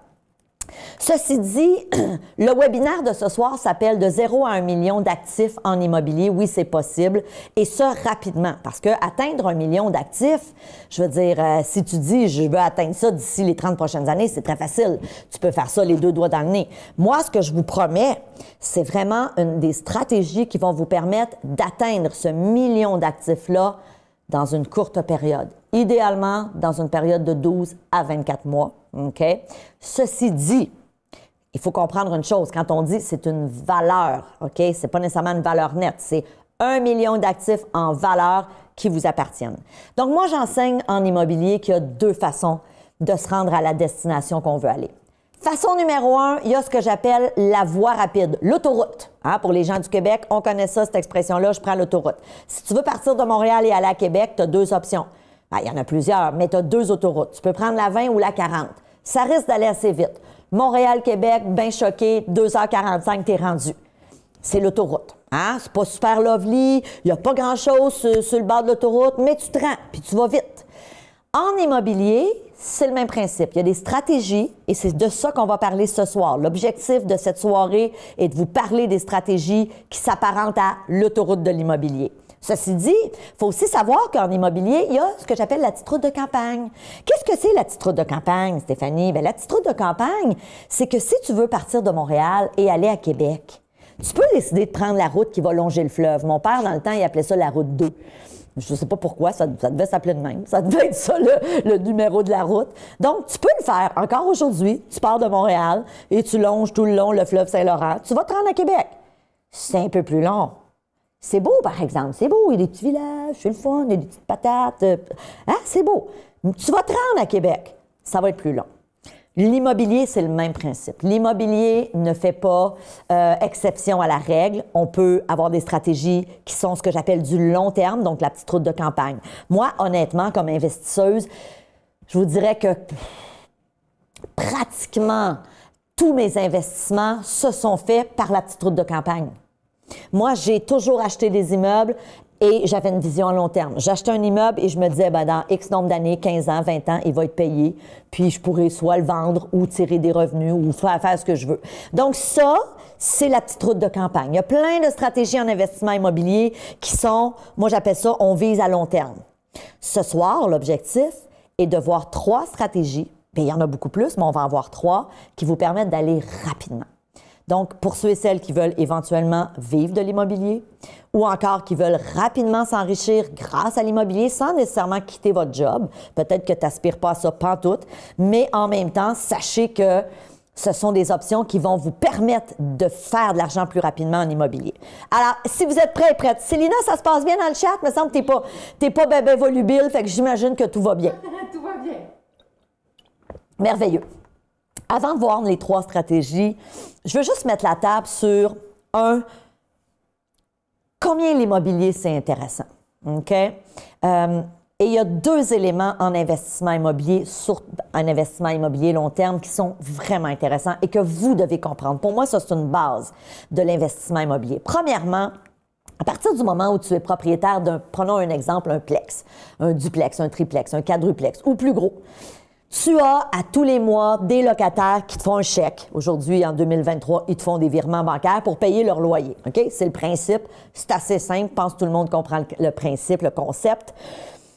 [SPEAKER 1] Ceci dit, le webinaire de ce soir s'appelle « De 0 à 1 million d'actifs en immobilier ». Oui, c'est possible, et ça rapidement, parce que atteindre 1 million d'actifs, je veux dire, si tu dis « je veux atteindre ça d'ici les 30 prochaines années », c'est très facile. Tu peux faire ça les 2 doigts dans le nez. Moi, ce que je vous promets, c'est vraiment une des stratégies qui vont vous permettre d'atteindre ce million d'actifs-là dans une courte période. Idéalement, dans une période de 12 à 24 mois. OK? Ceci dit, il faut comprendre une chose. Quand on dit c'est une valeur, OK? C'est pas nécessairement une valeur nette. C'est 1 million d'actifs en valeur qui vous appartiennent. Donc, moi, j'enseigne en immobilier qu'il y a 2 façons de se rendre à la destination qu'on veut aller. Façon numéro 1, il y a ce que j'appelle la voie rapide, l'autoroute. Hein, pour les gens du Québec, on connaît ça, cette expression-là, je prends l'autoroute. Si tu veux partir de Montréal et aller à Québec, tu as 2 options. Ben, il y en a plusieurs, mais tu as 2 autoroutes. Tu peux prendre la 20 ou la 40. Ça risque d'aller assez vite. Montréal-Québec, bien choqué, 2h45, tu es rendu. C'est l'autoroute. Hein? C'est pas super lovely, il n'y a pas grand-chose sur le bord de l'autoroute, mais tu te rends, puis tu vas vite. En immobilier, c'est le même principe. Il y a des stratégies et c'est de ça qu'on va parler ce soir. L'objectif de cette soirée est de vous parler des stratégies qui s'apparentent à l'autoroute de l'immobilier. Ceci dit, il faut aussi savoir qu'en immobilier, il y a ce que j'appelle la petite route de campagne. Qu'est-ce que c'est la petite route de campagne, Stéphanie? Bien, la petite route de campagne, c'est que si tu veux partir de Montréal et aller à Québec, tu peux décider de prendre la route qui va longer le fleuve. Mon père, dans le temps, il appelait ça la route 2. Je ne sais pas pourquoi, ça devait s'appeler de même. Ça devait être ça, le numéro de la route. Donc, tu peux le faire. Encore aujourd'hui, tu pars de Montréal et tu longes tout le long le fleuve Saint-Laurent. Tu vas te rendre à Québec. C'est un peu plus long. C'est beau, par exemple. C'est beau. Il y a des petits villages, c'est le fun, il y a des petites patates. Hein? C'est beau. Tu vas te rendre à Québec. Ça va être plus long. L'immobilier, c'est le même principe. L'immobilier ne fait pas exception à la règle. On peut avoir des stratégies qui sont ce que j'appelle du long terme, donc la petite route de campagne. Moi, honnêtement, comme investisseuse, je vous dirais que pratiquement tous mes investissements se sont faits par la petite route de campagne. Moi, j'ai toujours acheté des immeubles et j'avais une vision à long terme. J'achetais un immeuble et je me disais, ben, dans X nombre d'années, 15 ans, 20 ans, il va être payé. Puis je pourrais soit le vendre ou tirer des revenus ou faire ce que je veux. Donc ça, c'est la petite route de campagne. Il y a plein de stratégies en investissement immobilier qui sont, moi j'appelle ça, on vise à long terme. Ce soir, l'objectif est de voir 3 stratégies, puis il y en a beaucoup plus, mais on va en voir 3, qui vous permettent d'aller rapidement. Donc, pour ceux et celles qui veulent éventuellement vivre de l'immobilier ou encore qui veulent rapidement s'enrichir grâce à l'immobilier sans nécessairement quitter votre job, peut-être que tu n'aspires pas à ça pantoute, mais en même temps, sachez que ce sont des options qui vont vous permettre de faire de l'argent plus rapidement en immobilier. Alors, si vous êtes prêts et prêtes, Célina, ça se passe bien dans le chat? Il me semble que t'es pas bébé volubile, fait que j'imagine que tout va bien.
[SPEAKER 2] Tout va bien.
[SPEAKER 1] Merveilleux. Avant de voir les 3 stratégies, je veux juste mettre la table sur combien l'immobilier, c'est intéressant. OK? Et il y a 2 éléments en investissement immobilier, sur un investissement immobilier long terme, qui sont vraiment intéressants et que vous devez comprendre. Pour moi, ça, c'est une base de l'investissement immobilier. Premièrement, à partir du moment où tu es propriétaire prenons un exemple, un plex, un duplex, un triplex, un quadruplex ou plus gros, tu as à tous les mois des locataires qui te font un chèque. Aujourd'hui, en 2023, ils te font des virements bancaires pour payer leur loyer. OK? C'est le principe. C'est assez simple. Je pense que tout le monde comprend le principe, le concept.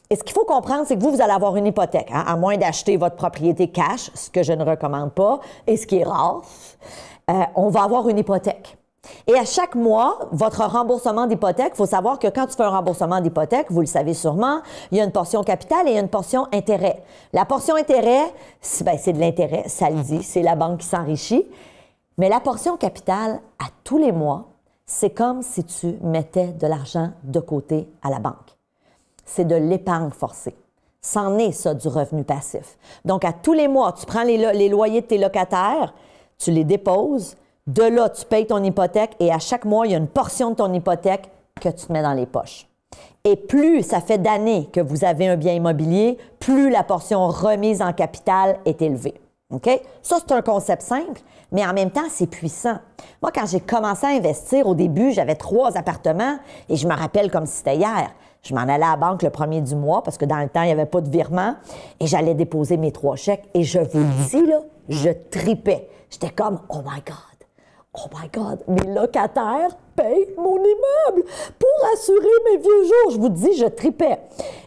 [SPEAKER 1] Et ce qu'il faut comprendre, c'est que vous allez avoir une hypothèque, hein, à moins d'acheter votre propriété cash, ce que je ne recommande pas, et ce qui est rare. On va avoir une hypothèque. Et à chaque mois, votre remboursement d'hypothèque, il faut savoir que quand tu fais un remboursement d'hypothèque, vous le savez sûrement, il y a une portion capital et il y a une portion intérêt. La portion intérêt, c'est de l'intérêt, ça le dit, c'est la banque qui s'enrichit. Mais la portion capitale, à tous les mois, c'est comme si tu mettais de l'argent de côté à la banque. C'est de l'épargne forcée. C'en est ça du revenu passif. Donc, à tous les mois, tu prends les loyers de tes locataires, tu les déposes, de là, tu payes ton hypothèque et à chaque mois, il y a une portion de ton hypothèque que tu te mets dans les poches. Et plus ça fait d'années que vous avez un bien immobilier, plus la portion remise en capital est élevée. OK? Ça, c'est un concept simple, mais en même temps, c'est puissant. Moi, quand j'ai commencé à investir, au début, j'avais 3 appartements et je me rappelle comme si c'était hier. Je m'en allais à la banque le premier du mois parce que dans le temps, il n'y avait pas de virement et j'allais déposer mes 3 chèques et je vous le dis, là, je tripais. J'étais comme « Oh my God! Oh my God! Mes locataires payent mon immeuble pour assurer mes vieux jours! » Je vous dis, je tripais.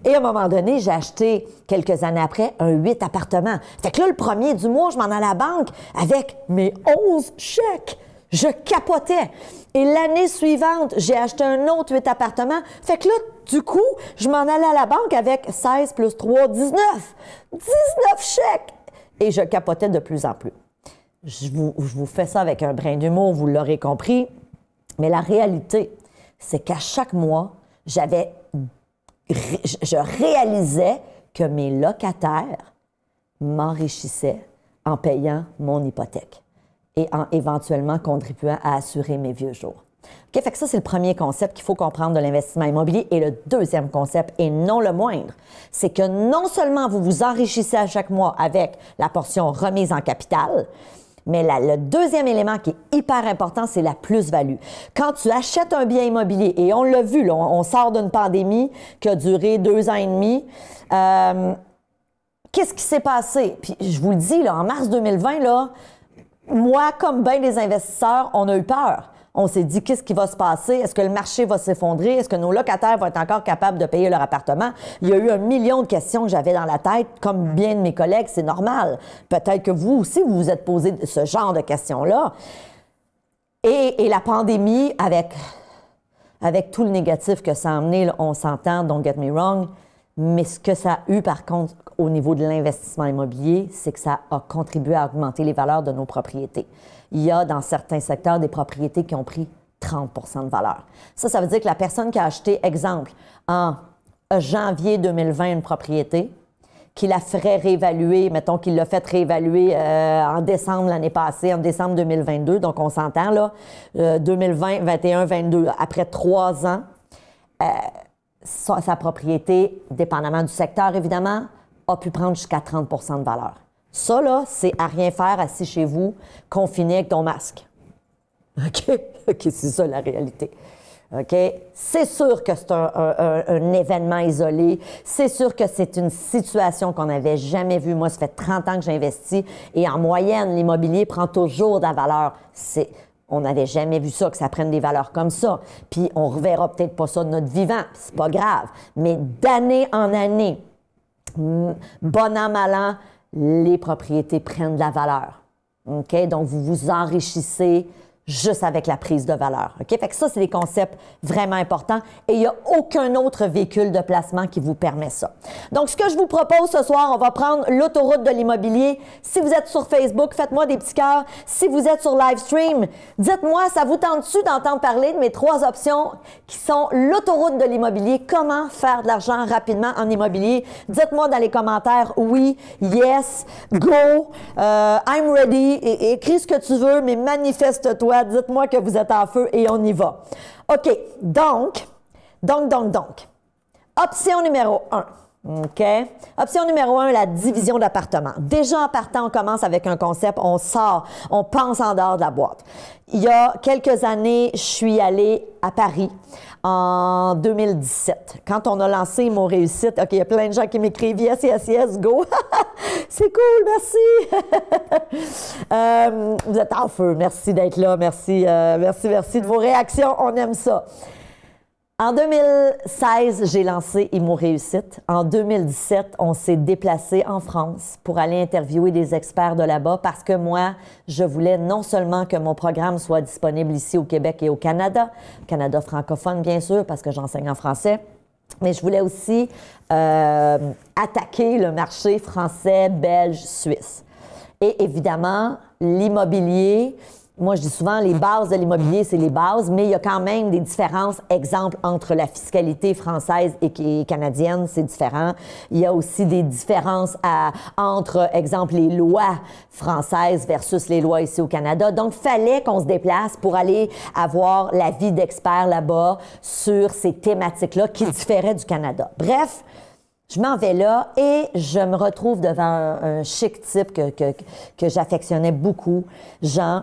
[SPEAKER 1] Et à un moment donné, j'ai acheté, quelques années après, un 8 appartements. Fait que là, le premier du mois, je m'en allais à la banque avec mes 11 chèques. Je capotais. Et l'année suivante, j'ai acheté un autre 8 appartements. Fait que là, du coup, je m'en allais à la banque avec 16 plus 3, 19. 19 chèques! Et je capotais de plus en plus. Je vous fais ça avec un brin d'humour, vous l'aurez compris. Mais la réalité, c'est qu'à chaque mois, je réalisais que mes locataires m'enrichissaient en payant mon hypothèque et en éventuellement contribuant à assurer mes vieux jours. OK? Fait que ça, c'est le premier concept qu'il faut comprendre de l'investissement immobilier. Et le deuxième concept, et non le moindre, c'est que non seulement vous vous enrichissez à chaque mois avec la portion remise en capital, mais le deuxième élément qui est hyper important, c'est la plus-value. Quand tu achètes un bien immobilier, et on l'a vu, là, on sort d'une pandémie qui a duré 2 ans et demi, qu'est-ce qui s'est passé? Puis je vous le dis, là, en mars 2020, là, moi, comme bien des investisseurs, on a eu peur. On s'est dit, qu'est-ce qui va se passer? Est-ce que le marché va s'effondrer? Est-ce que nos locataires vont être encore capables de payer leur appartement? Il y a eu 1 million de questions que j'avais dans la tête, comme bien de mes collègues, c'est normal. Peut-être que vous aussi, vous vous êtes posé ce genre de questions-là. Et la pandémie, avec tout le négatif que ça a amené, là, on s'entend, don't get me wrong, mais ce que ça a eu, par contre, au niveau de l'investissement immobilier, c'est que ça a contribué à augmenter les valeurs de nos propriétés. Il y a dans certains secteurs des propriétés qui ont pris 30 de valeur. Ça veut dire que la personne qui a acheté, exemple, en janvier 2020 une propriété, qui la ferait réévaluer, mettons qu'il l'a fait réévaluer en décembre l'année passée, en décembre 2022, donc on s'entend là, 2020, 21, 22, après 3 ans, sa propriété, dépendamment du secteur évidemment, a pu prendre jusqu'à 30 de valeur. Ça, là, c'est à rien faire assis chez vous, confiné avec ton masque. OK? OK, c'est ça la réalité. OK? C'est sûr que c'est un événement isolé. C'est sûr que c'est une situation qu'on n'avait jamais vue. Moi, ça fait 30 ans que j'investis et en moyenne, l'immobilier prend toujours de la valeur. On n'avait jamais vu ça, que ça prenne des valeurs comme ça. Puis on ne reverra peut-être pas ça de notre vivant. C'est pas grave. Mais d'année en année, bon an, mal an, les propriétés prennent de la valeur. OK? Donc, vous vous enrichissez juste avec la prise de valeur. OK? Fait que ça, c'est des concepts vraiment importants et il n'y a aucun autre véhicule de placement qui vous permet ça. Donc, ce que je vous propose ce soir, on va prendre l'autoroute de l'immobilier. Si vous êtes sur Facebook, faites-moi des petits cœurs. Si vous êtes sur Livestream, dites-moi, ça vous tente-tu d'entendre parler de mes 3 options qui sont l'autoroute de l'immobilier? Comment faire de l'argent rapidement en immobilier? Dites-moi dans les commentaires oui, yes, go, I'm ready. Écris ce que tu veux, mais manifeste-toi. Dites-moi que vous êtes en feu et on y va. OK. Donc. Option numéro 1. OK? Option numéro 1, la division d'appartements. Déjà en partant, on commence avec un concept, on sort, on pense en dehors de la boîte. Il y a quelques années, je suis allée à Paris en 2017. Quand on a lancé Mon Réussite, OK, il y a plein de gens qui m'écrivent yes, yes, yes, go. C'est cool, merci. Vous êtes en feu, merci d'être là, merci de vos réactions, on aime ça. En 2016, j'ai lancé Mon Réussite. En 2017, on s'est déplacé en France pour aller interviewer des experts de là-bas parce que moi, je voulais non seulement que mon programme soit disponible ici au Québec et au Canada francophone bien sûr parce que j'enseigne en français, mais je voulais aussi attaquer le marché français, belge, suisse. Et évidemment, l'immobilier, moi, je dis souvent, les bases de l'immobilier, c'est les bases, mais il y a quand même des différences. Exemple, entre la fiscalité française et canadienne, c'est différent. Il y a aussi des différences entre, exemple, les lois françaises versus les lois ici au Canada. Donc, il fallait qu'on se déplace pour aller avoir l'avis d'experts là-bas sur ces thématiques-là qui différaient du Canada. Bref, je m'en vais là et je me retrouve devant un chic type que j'affectionnais beaucoup, Jean,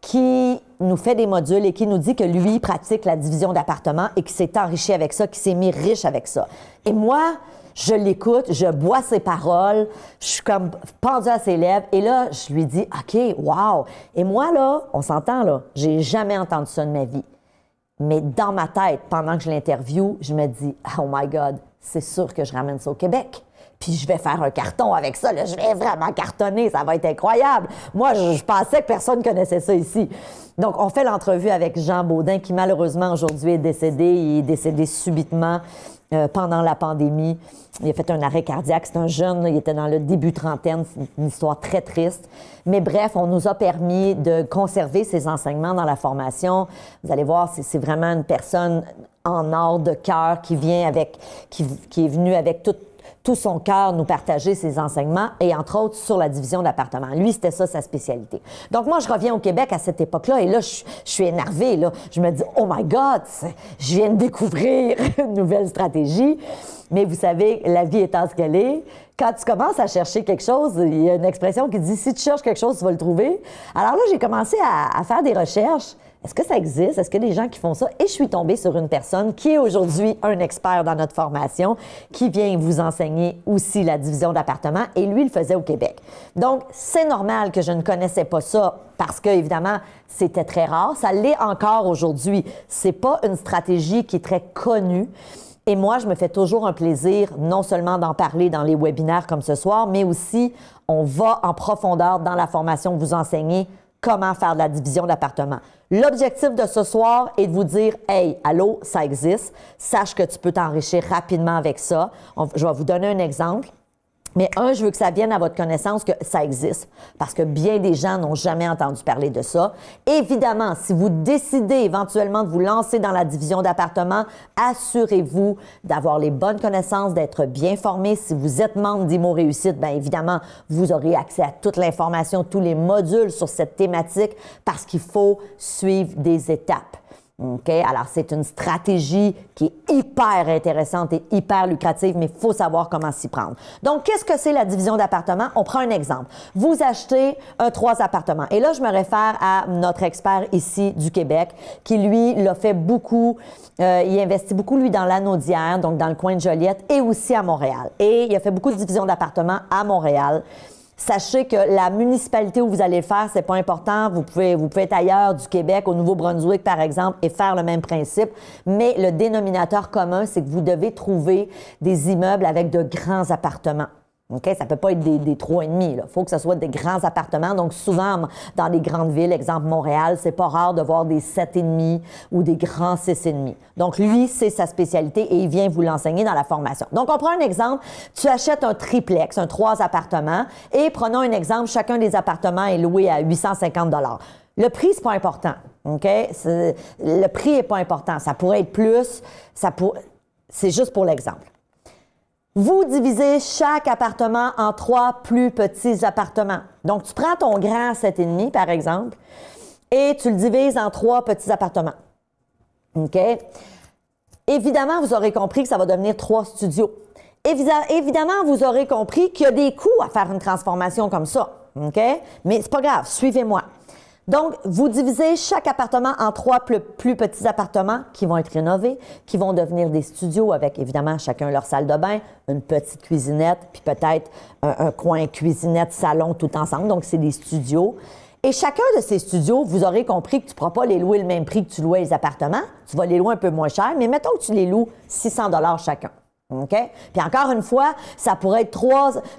[SPEAKER 1] qui nous fait des modules et qui nous dit que lui pratique la division d'appartements et qu'il s'est enrichi avec ça, qu'il s'est mis riche avec ça. Et moi, je l'écoute, je bois ses paroles, je suis comme pendue à ses lèvres et là, je lui dis « OK, wow! » Et moi, là, on s'entend, là, j'ai jamais entendu ça de ma vie. Mais dans ma tête, pendant que je l'interviewe, je me dis « Oh my God! » C'est sûr que je ramène ça au Québec. Puis je vais faire un carton avec ça. Là. Je vais vraiment cartonner. Ça va être incroyable. Moi, je pensais que personne ne connaissait ça ici. Donc, on fait l'entrevue avec Jean Baudin, qui malheureusement aujourd'hui est décédé. Il est décédé subitement pendant la pandémie. Il a fait un arrêt cardiaque. C'est un jeune. Là, il était dans le début trentaine. C'est une histoire très triste. Mais bref, on nous a permis de conserver ses enseignements dans la formation. Vous allez voir, c'est vraiment une personne en or de cœur qui vient avec, qui est venu avec tout son cœur nous partager ses enseignements et entre autres sur la division d'appartements. Lui, c'était ça sa spécialité. Donc moi, je reviens au Québec à cette époque-là et là, je suis énervée. Là. Je me dis, oh my God, je viens de découvrir une nouvelle stratégie. Mais vous savez, la vie étant ce qu'elle est, quand tu commences à chercher quelque chose, il y a une expression qui dit, si tu cherches quelque chose, tu vas le trouver. Alors là, j'ai commencé à faire des recherches. Est-ce que ça existe? Est-ce qu'il y a des gens qui font ça? Et je suis tombée sur une personne qui est aujourd'hui un expert dans notre formation, qui vient vous enseigner aussi la division d'appartements, et lui, il le faisait au Québec. Donc, c'est normal que je ne connaissais pas ça parce que, évidemment, c'était très rare. Ça l'est encore aujourd'hui. C'est pas une stratégie qui est très connue. Et moi, je me fais toujours un plaisir, non seulement d'en parler dans les webinaires comme ce soir, mais aussi, on va en profondeur dans la formation vous enseigner comment faire de la division d'appartements. L'objectif de ce soir est de vous dire « Hey, allô, ça existe. Sache que tu peux t'enrichir rapidement avec ça. » Je vais vous donner un exemple. Mais je veux que ça vienne à votre connaissance que ça existe, parce que bien des gens n'ont jamais entendu parler de ça. Évidemment, si vous décidez éventuellement de vous lancer dans la division d'appartements, assurez-vous d'avoir les bonnes connaissances, d'être bien formé. Si vous êtes membre d'Imo Réussite, bien évidemment, vous aurez accès à toute l'information, tous les modules sur cette thématique, parce qu'il faut suivre des étapes. OK? Alors, c'est une stratégie qui est hyper intéressante et hyper lucrative, mais il faut savoir comment s'y prendre. Donc, qu'est-ce que c'est la division d'appartements? On prend un exemple. Vous achetez 3 appartements. Et là, je me réfère à notre expert ici du Québec, qui, lui, l'a fait beaucoup. Il investit beaucoup, lui, dans l'Anaudière, donc dans le coin de Joliette, et aussi à Montréal. Et il a fait beaucoup de divisions d'appartements à Montréal. Sachez que la municipalité où vous allez le faire, c'est pas important. Vous pouvez être ailleurs du Québec, au Nouveau-Brunswick, par exemple, et faire le même principe. Mais le dénominateur commun, c'est que vous devez trouver des immeubles avec de grands appartements. OK? Ça peut pas être des 3,5. Il faut que ce soit des grands appartements. Donc, souvent, dans les grandes villes, exemple Montréal, c'est pas rare de voir des 7,5 ou des grands 6,5. Donc, lui, c'est sa spécialité et il vient vous l'enseigner dans la formation. Donc, on prend un exemple. Tu achètes un triplex, 3 appartements, et prenons un exemple, chacun des appartements est loué à 850 $. Le prix, c'est pas important. OK? Le prix est pas important. Ça pourrait être plus. C'est juste pour l'exemple. Vous divisez chaque appartement en 3 plus petits appartements. Donc, tu prends ton grand 7,5, par exemple, et tu le divises en 3 petits appartements. OK? Évidemment, vous aurez compris que ça va devenir 3 studios. Évidemment, vous aurez compris qu'il y a des coûts à faire une transformation comme ça. OK? Mais c'est pas grave, suivez-moi. Donc, vous divisez chaque appartement en 3 plus petits appartements qui vont être rénovés, qui vont devenir des studios avec, évidemment, chacun leur salle de bain, une petite cuisinette, puis peut-être un coin cuisinette, salon, tout ensemble. Donc, c'est des studios. Et chacun de ces studios, vous aurez compris que tu ne pourras pas les louer le même prix que tu louais les appartements. Tu vas les louer un peu moins cher, mais mettons que tu les loues 600 $ chacun. OK? Puis encore une fois, ça pourrait être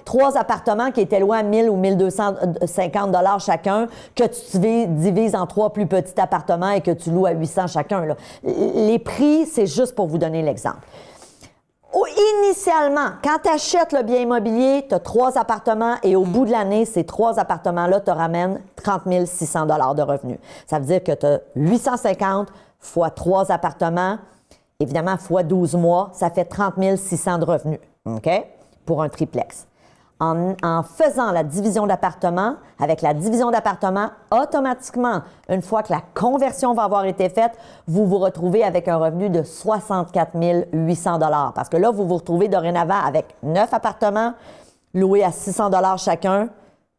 [SPEAKER 1] 3 appartements qui étaient loués à 1000 ou 1250 $ chacun, que tu divises en 3 plus petits appartements et que tu loues à 800 chacun. Là. Les prix, c'est juste pour vous donner l'exemple. initialement, quand tu achètes le bien immobilier, tu as 3 appartements et au bout de l'année, ces 3 appartements-là te ramènent 30 600 $ de revenus. Ça veut dire que tu as 850 fois 3 appartements, évidemment, fois 12 mois, ça fait 30 600 de revenus, OK? Pour un triplex. En faisant la division d'appartements, avec la division d'appartements, automatiquement, une fois que la conversion va avoir été faite, vous vous retrouvez avec un revenu de 64 800 $. Parce que là, vous vous retrouvez dorénavant avec 9 appartements loués à 600 $ chacun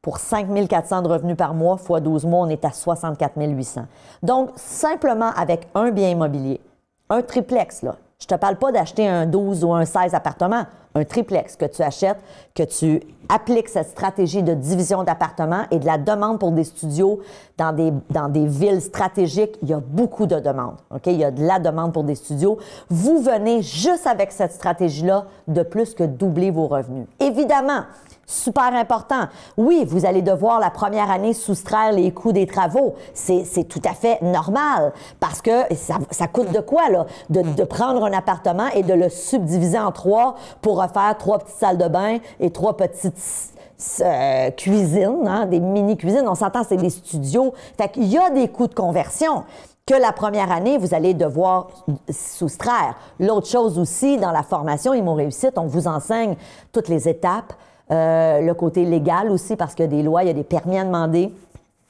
[SPEAKER 1] pour 5 400 de revenus par mois, fois 12 mois, on est à 64 800. Donc, simplement avec un bien immobilier, un triplex, là, je ne te parle pas d'acheter un 12 ou un 16 appartements, un triplex que tu achètes, que tu appliques cette stratégie de division d'appartements et de la demande pour des studios dans des villes stratégiques. Il y a beaucoup de demandes. OK? Il y a de la demande pour des studios. Vous venez juste avec cette stratégie-là de plus que doubler vos revenus. Évidemment, super important. Oui, vous allez devoir la première année soustraire les coûts des travaux. C'est tout à fait normal parce que ça coûte de quoi, là? De prendre un appartement et de le subdiviser en 3 pour refaire 3 petites salles de bain et 3 petites cuisines, hein, des mini-cuisines. On s'entend, c'est des studios. Fait qu'il y a des coûts de conversion que la première année, vous allez devoir soustraire. L'autre chose aussi, dans la formation Immo Réussite, on vous enseigne toutes les étapes. Le côté légal aussi, parce qu'il y a des lois, il y a des permis à demander.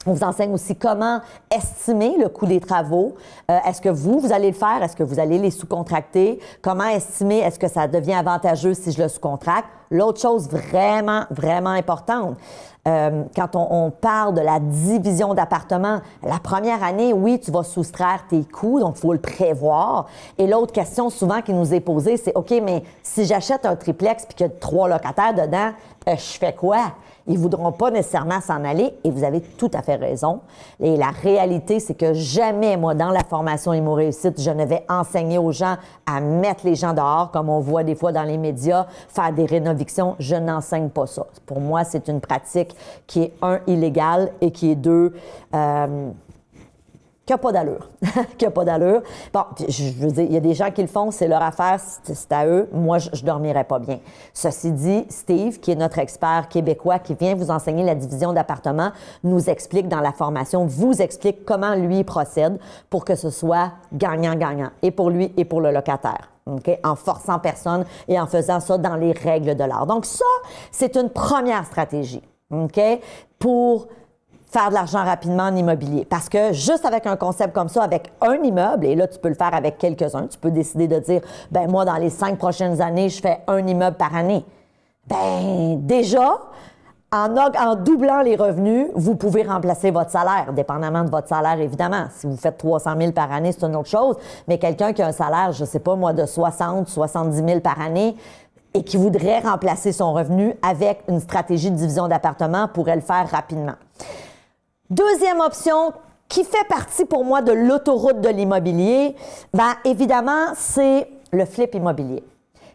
[SPEAKER 1] On vous enseigne aussi comment estimer le coût des travaux. Est-ce que vous allez le faire? Est-ce que vous allez les sous-contracter? Comment estimer? Est-ce que ça devient avantageux si je le sous-contracte? L'autre chose vraiment, vraiment importante, quand on parle de la division d'appartements, la première année, oui, tu vas soustraire tes coûts, donc il faut le prévoir. Et l'autre question souvent qui nous est posée, c'est « OK, mais si j'achète un triplex puis qu'il y a 3 locataires dedans, je fais quoi? » Ils ne voudront pas nécessairement s'en aller et vous avez tout à fait raison. Et la réalité, c'est que jamais, moi, dans la formation Immo Réussite, je ne vais enseigner aux gens à mettre les gens dehors, comme on voit des fois dans les médias, faire des rénovictions. Je n'enseigne pas ça. Pour moi, c'est une pratique qui est, 1, illégale et qui est 2, qui n'a pas d'allure. Qui n'a pas d'allure. Bon, je veux dire, il y a des gens qui le font, c'est leur affaire, c'est à eux. Moi, je ne dormirais pas bien. Ceci dit, Steve, qui est notre expert québécois, qui vient vous enseigner la division d'appartements, nous explique dans la formation, vous explique comment lui procède pour que ce soit gagnant-gagnant, et pour lui et pour le locataire. Okay? En forçant personne et en faisant ça dans les règles de l'art. Donc ça, c'est une première stratégie, okay? Pour faire de l'argent rapidement en immobilier. Parce que juste avec un concept comme ça, avec un immeuble, et là, tu peux le faire avec quelques-uns, tu peux décider de dire, ben moi, dans les 5 prochaines années, je fais un immeuble par année. Ben déjà, en doublant les revenus, vous pouvez remplacer votre salaire, dépendamment de votre salaire, évidemment. Si vous faites 300 000 par année, c'est une autre chose. Mais quelqu'un qui a un salaire, je ne sais pas moi, de 60, 70 000 par année, et qui voudrait remplacer son revenu avec une stratégie de division d'appartement, pourrait le faire rapidement. Deuxième option, qui fait partie pour moi de l'autoroute de l'immobilier, bien évidemment, c'est le flip immobilier.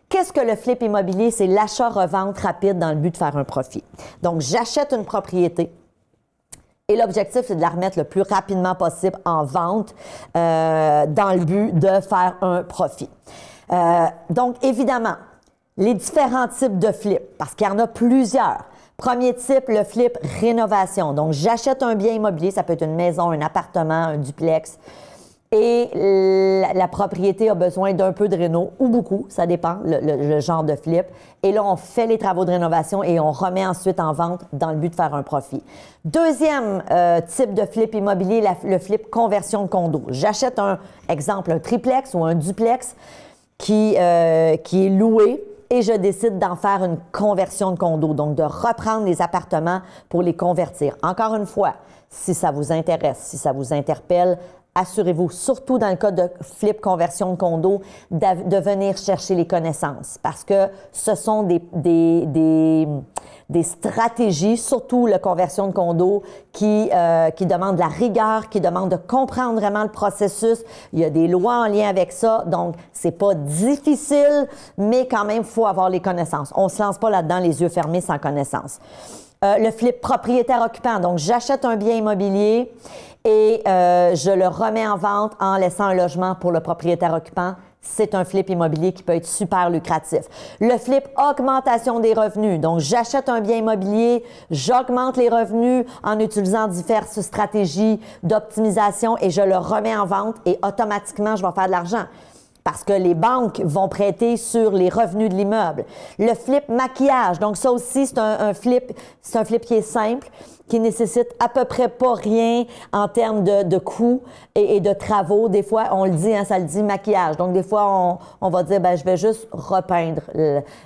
[SPEAKER 1] Qu'est-ce que le flip immobilier? C'est l'achat-revente rapide dans le but de faire un profit. Donc, j'achète une propriété et l'objectif, c'est de la remettre le plus rapidement possible en vente dans le but de faire un profit. Donc, évidemment, les différents types de flip, parce qu'il y en a plusieurs. Premier type, le flip rénovation. Donc, j'achète un bien immobilier, ça peut être une maison, un appartement, un duplex, et la propriété a besoin d'un peu de réno, ou beaucoup, ça dépend, le genre de flip. Et là, on fait les travaux de rénovation et on remet ensuite en vente dans le but de faire un profit. Deuxième type de flip immobilier, le flip conversion de condo. J'achète un triplex ou un duplex qui est loué, et je décide d'en faire une conversion de condo, donc de reprendre les appartements pour les convertir. Encore une fois, si ça vous intéresse, si ça vous interpelle, assurez-vous, surtout dans le cas de flip conversion de condo, de venir chercher les connaissances parce que ce sont des stratégies, surtout la conversion de condo, qui demandent de la rigueur, qui demandent de comprendre vraiment le processus. Il y a des lois en lien avec ça, donc c'est pas difficile, mais quand même, il faut avoir les connaissances. On se lance pas là-dedans les yeux fermés sans connaissance. Le flip propriétaire-occupant, donc j'achète un bien immobilier et je le remets en vente en laissant un logement pour le propriétaire occupant. c'est un flip immobilier qui peut être super lucratif. Le flip, augmentation des revenus. Donc, j'achète un bien immobilier, j'augmente les revenus en utilisant diverses stratégies d'optimisation et je le remets en vente et automatiquement, je vais faire de l'argent. Parce que les banques vont prêter sur les revenus de l'immeuble. Le flip maquillage, donc ça aussi, c'est un flip qui est simple, qui nécessite à peu près pas rien en termes de coûts et de travaux. Des fois, on le dit, hein, ça le dit, maquillage. Donc, des fois, on va dire, ben, je vais juste repeindre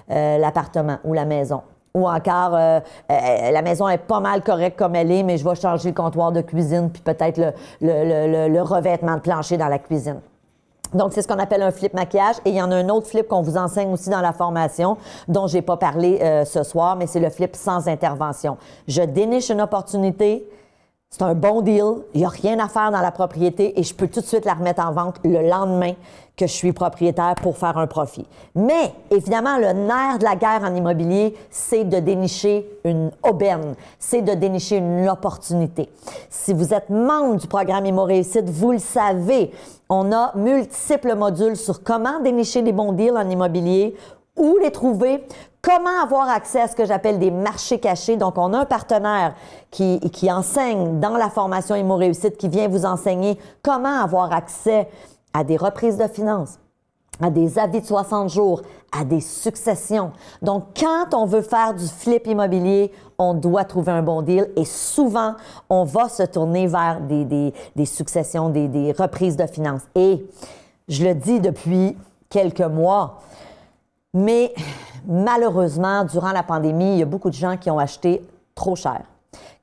[SPEAKER 1] l'appartement ou la maison. Ou encore, la maison est pas mal correcte comme elle est, mais je vais changer le comptoir de cuisine puis peut-être le revêtement de plancher dans la cuisine. Donc, c'est ce qu'on appelle un flip maquillage. Et il y en a un autre flip qu'on vous enseigne aussi dans la formation, dont je n'ai pas parlé ce soir, mais c'est le flip sans intervention. Je déniche une opportunité, c'est un bon deal, il n'y a rien à faire dans la propriété et je peux tout de suite la remettre en vente le lendemain que je suis propriétaire pour faire un profit. Mais, évidemment, le nerf de la guerre en immobilier, c'est de dénicher une aubaine, c'est de dénicher une opportunité. Si vous êtes membre du programme Immo Réussite, vous le savez, on a multiples modules sur comment dénicher des bons deals en immobilier, où les trouver, comment avoir accès à ce que j'appelle des marchés cachés. Donc, on a un partenaire qui enseigne dans la formation Immo Réussite, qui vient vous enseigner comment avoir accès à des reprises de finances, à des avis de 60 jours, à des successions. Donc, quand on veut faire du flip immobilier, on doit trouver un bon deal et souvent, on va se tourner vers des successions, des reprises de finances. Et je le dis depuis quelques mois, mais malheureusement, durant la pandémie, il y a beaucoup de gens qui ont acheté trop cher,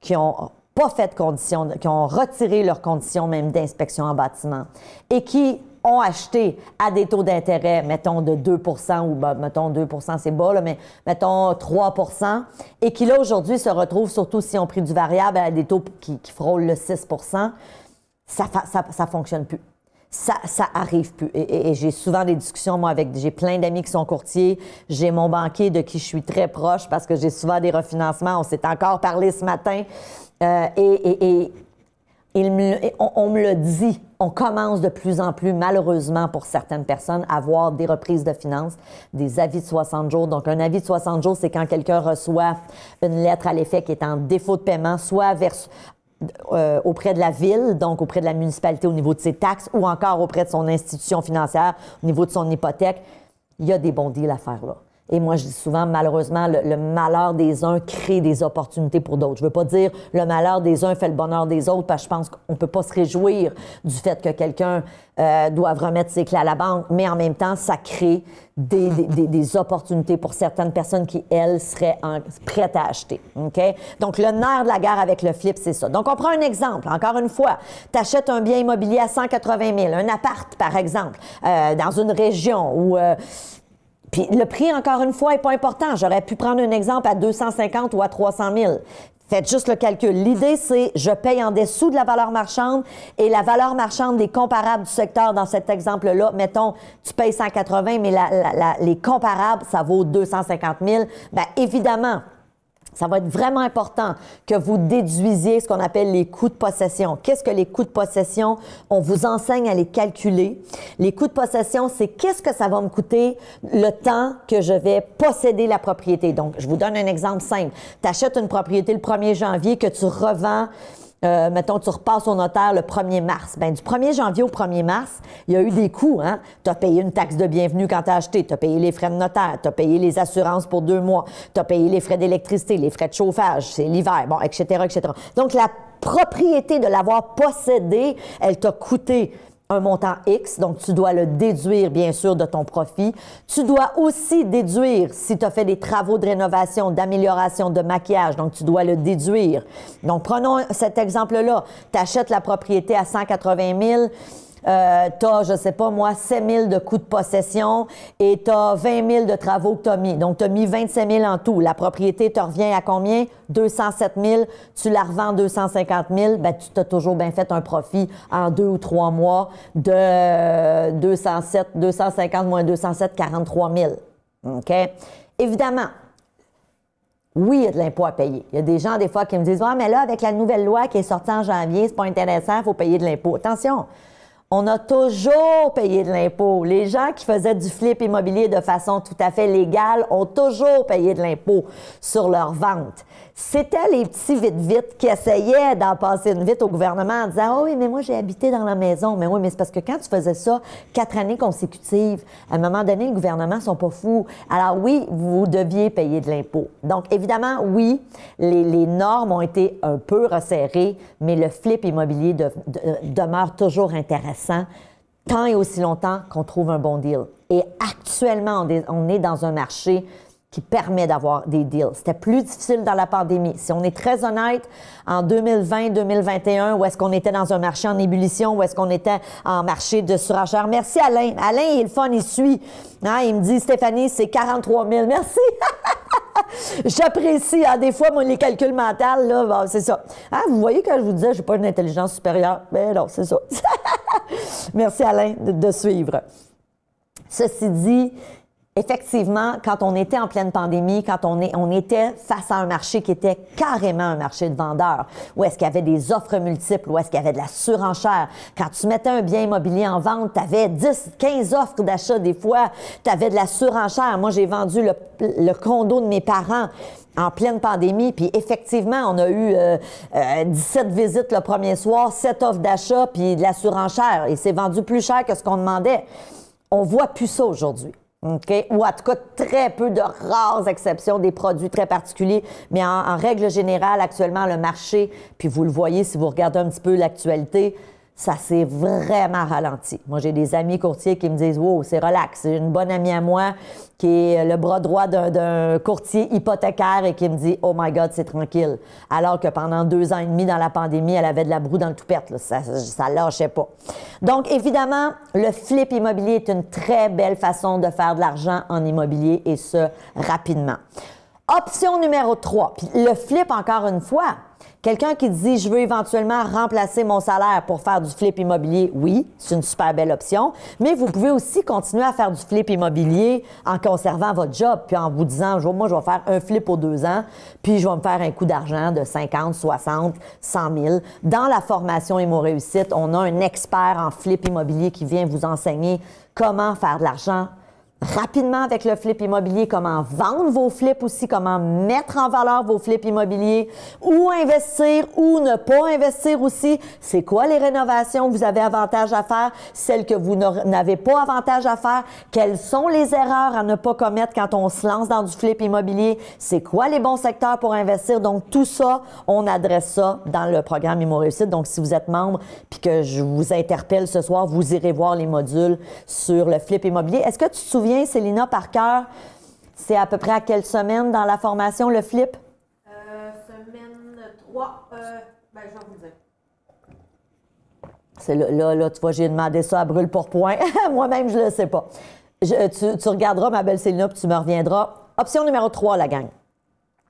[SPEAKER 1] qui ont pas fait de conditions, qui ont retiré leurs conditions même d'inspection en bâtiment et qui ont acheté à des taux d'intérêt, mettons, de 2 ou, ben, mettons, 2 c'est bas, là, mais mettons 3 et qui, là, aujourd'hui, se retrouvent, surtout s'ils ont pris du variable, à des taux qui frôlent le 6 ça fonctionne plus. Ça arrive plus. Et j'ai souvent des discussions, moi, j'ai plein d'amis qui sont courtiers. J'ai mon banquier de qui je suis très proche parce que j'ai souvent des refinancements. On s'est encore parlé ce matin. On me le dit, on commence de plus en plus, malheureusement pour certaines personnes, à avoir des reprises de finances, des avis de 60 jours. Donc, un avis de 60 jours, c'est quand quelqu'un reçoit une lettre à l'effet qui est en défaut de paiement, soit auprès de la ville, donc auprès de la municipalité au niveau de ses taxes, ou encore auprès de son institution financière au niveau de son hypothèque. Il y a des bons deals à faire là. Et moi, je dis souvent, malheureusement, le malheur des uns crée des opportunités pour d'autres. Je ne veux pas dire le malheur des uns fait le bonheur des autres, parce que je pense qu'on ne peut pas se réjouir du fait que quelqu'un doive remettre ses clés à la banque, mais en même temps, ça crée des opportunités pour certaines personnes qui, elles, seraient prêtes à acheter. OK? Donc, le nerf de la guerre avec le flip, c'est ça. Donc, on prend un exemple. Encore une fois, tu achètes un bien immobilier à 180 000, un appart, par exemple, dans une région où... Puis le prix, encore une fois, n'est pas important. J'aurais pu prendre un exemple à 250 ou à 300 000. Faites juste le calcul. L'idée, c'est je paye en dessous de la valeur marchande et la valeur marchande des comparables du secteur dans cet exemple-là, mettons, tu payes 180, mais les comparables, ça vaut 250 000. Bien, évidemment, ça va être vraiment important que vous déduisiez ce qu'on appelle les coûts de possession. Qu'est-ce que les coûts de possession? On vous enseigne à les calculer. Les coûts de possession, c'est qu'est-ce que ça va me coûter le temps que je vais posséder la propriété. Donc, je vous donne un exemple simple. Tu achètes une propriété le 1er janvier que tu revends. Mettons, tu repasses au notaire le 1er mars. Bien, du 1er janvier au 1er mars, il y a eu des coûts. Hein? Tu as payé une taxe de bienvenue quand tu as acheté. Tu as payé les frais de notaire. Tu as payé les assurances pour 2 mois. Tu as payé les frais d'électricité, les frais de chauffage. C'est l'hiver, bon, etc., etc. Donc, la propriété de l'avoir possédée, elle t'a coûté un montant X, donc tu dois le déduire, bien sûr, de ton profit. Tu dois aussi déduire si tu as fait des travaux de rénovation, d'amélioration, de maquillage, donc tu dois le déduire. Donc, prenons cet exemple-là. Tu achètes la propriété à 180 000, tu as, je sais pas moi, 7 000 de coûts de possession et tu as 20 000 de travaux que tu as mis. Donc, tu as mis 27 000 en tout. La propriété te revient à combien? 207 000. Tu la revends 250 000. Bien, tu t'as toujours bien fait un profit en 2 ou 3 mois de 250 moins 207, 43 000. OK? Évidemment, oui, il y a de l'impôt à payer. Il y a des gens, des fois, qui me disent « Ah, mais là, avec la nouvelle loi qui est sortie en janvier, c'est pas intéressant, il faut payer de l'impôt. » Attention! On a toujours payé de l'impôt. Les gens qui faisaient du flip immobilier de façon tout à fait légale ont toujours payé de l'impôt sur leur vente. C'était les petits vite-vite qui essayaient d'en passer une vite au gouvernement en disant « Oh oui, mais moi, j'ai habité dans la maison. » Mais oui, mais c'est parce que quand tu faisais ça 4 années consécutives, à un moment donné, les gouvernements sont pas fous. Alors oui, vous deviez payer de l'impôt. Donc, évidemment, oui, les normes ont été un peu resserrées, mais le flip immobilier demeure toujours intéressant tant et aussi longtemps qu'on trouve un bon deal. Et actuellement, on est dans un marché qui permet d'avoir des deals. C'était plus difficile dans la pandémie. Si on est très honnête, en 2020-2021, où est-ce qu'on était dans un marché en ébullition, où est-ce qu'on était en marché de surenchère. Merci Alain. Alain, il est le fun, il suit. Hein, il me dit, Stéphanie, c'est 43 000. Merci. J'apprécie. Hein, des fois, moi, les calculs mentaux, là, bon, c'est ça. Hein, vous voyez quand je vous disais, je n'ai pas une intelligence supérieure. Mais non, c'est ça. Merci Alain de suivre. Ceci dit, effectivement, quand on était en pleine pandémie, quand on était face à un marché qui était carrément un marché de vendeurs, où est-ce qu'il y avait des offres multiples, où est-ce qu'il y avait de la surenchère. Quand tu mettais un bien immobilier en vente, tu avais 10, 15 offres d'achat des fois, tu avais de la surenchère. Moi, j'ai vendu le condo de mes parents en pleine pandémie, puis effectivement, on a eu 17 visites le premier soir, 7 offres d'achat, puis de la surenchère. Et c'est vendu plus cher que ce qu'on demandait. On voit plus ça aujourd'hui. OK? Ou en tout cas, très peu de rares exceptions, des produits très particuliers. Mais en règle générale, actuellement, le marché, puis vous le voyez si vous regardez un petit peu l'actualité, ça s'est vraiment ralenti. Moi, j'ai des amis courtiers qui me disent « Wow, c'est relax. » J'ai une bonne amie à moi qui est le bras droit d'un courtier hypothécaire et qui me dit « Oh my God, c'est tranquille. » Alors que pendant 2 ans et demi dans la pandémie, elle avait de la broue dans le toupette. Là. Ça lâchait pas. Donc, évidemment, le flip immobilier est une très belle façon de faire de l'argent en immobilier et ce, rapidement. Option numéro 3. Puis le flip, encore une fois, quelqu'un qui dit « Je veux éventuellement remplacer mon salaire pour faire du flip immobilier », oui, c'est une super belle option, mais vous pouvez aussi continuer à faire du flip immobilier en conservant votre job, puis en vous disant « Moi, je vais faire un flip aux 2 ans, puis je vais me faire un coup d'argent de 50, 60, 100 000. » Dans la formation Immo Réussite, on a un expert en flip immobilier qui vient vous enseigner comment faire de l'argent rapidement avec le flip immobilier, comment vendre vos flips aussi, comment mettre en valeur vos flips immobiliers, où investir, où ne pas investir aussi. C'est quoi les rénovations que vous avez avantage à faire, celles que vous n'avez pas avantage à faire, quelles sont les erreurs à ne pas commettre quand on se lance dans du flip immobilier, c'est quoi les bons secteurs pour investir. Donc, tout ça, on adresse ça dans le programme Immo Réussite. Donc, si vous êtes membre puis que je vous interpelle ce soir, vous irez voir les modules sur le flip immobilier. Est-ce que tu te souviens, Célina, par cœur, c'est à peu près à quelle semaine dans la formation, le flip?
[SPEAKER 2] Semaine 3. Je vais vous dire.
[SPEAKER 1] C'est là, tu vois, j'ai demandé ça à brûle pour point. Moi-même, je ne le sais pas. Tu regarderas, ma belle Célina, puis tu me reviendras. Option numéro 3, la gang.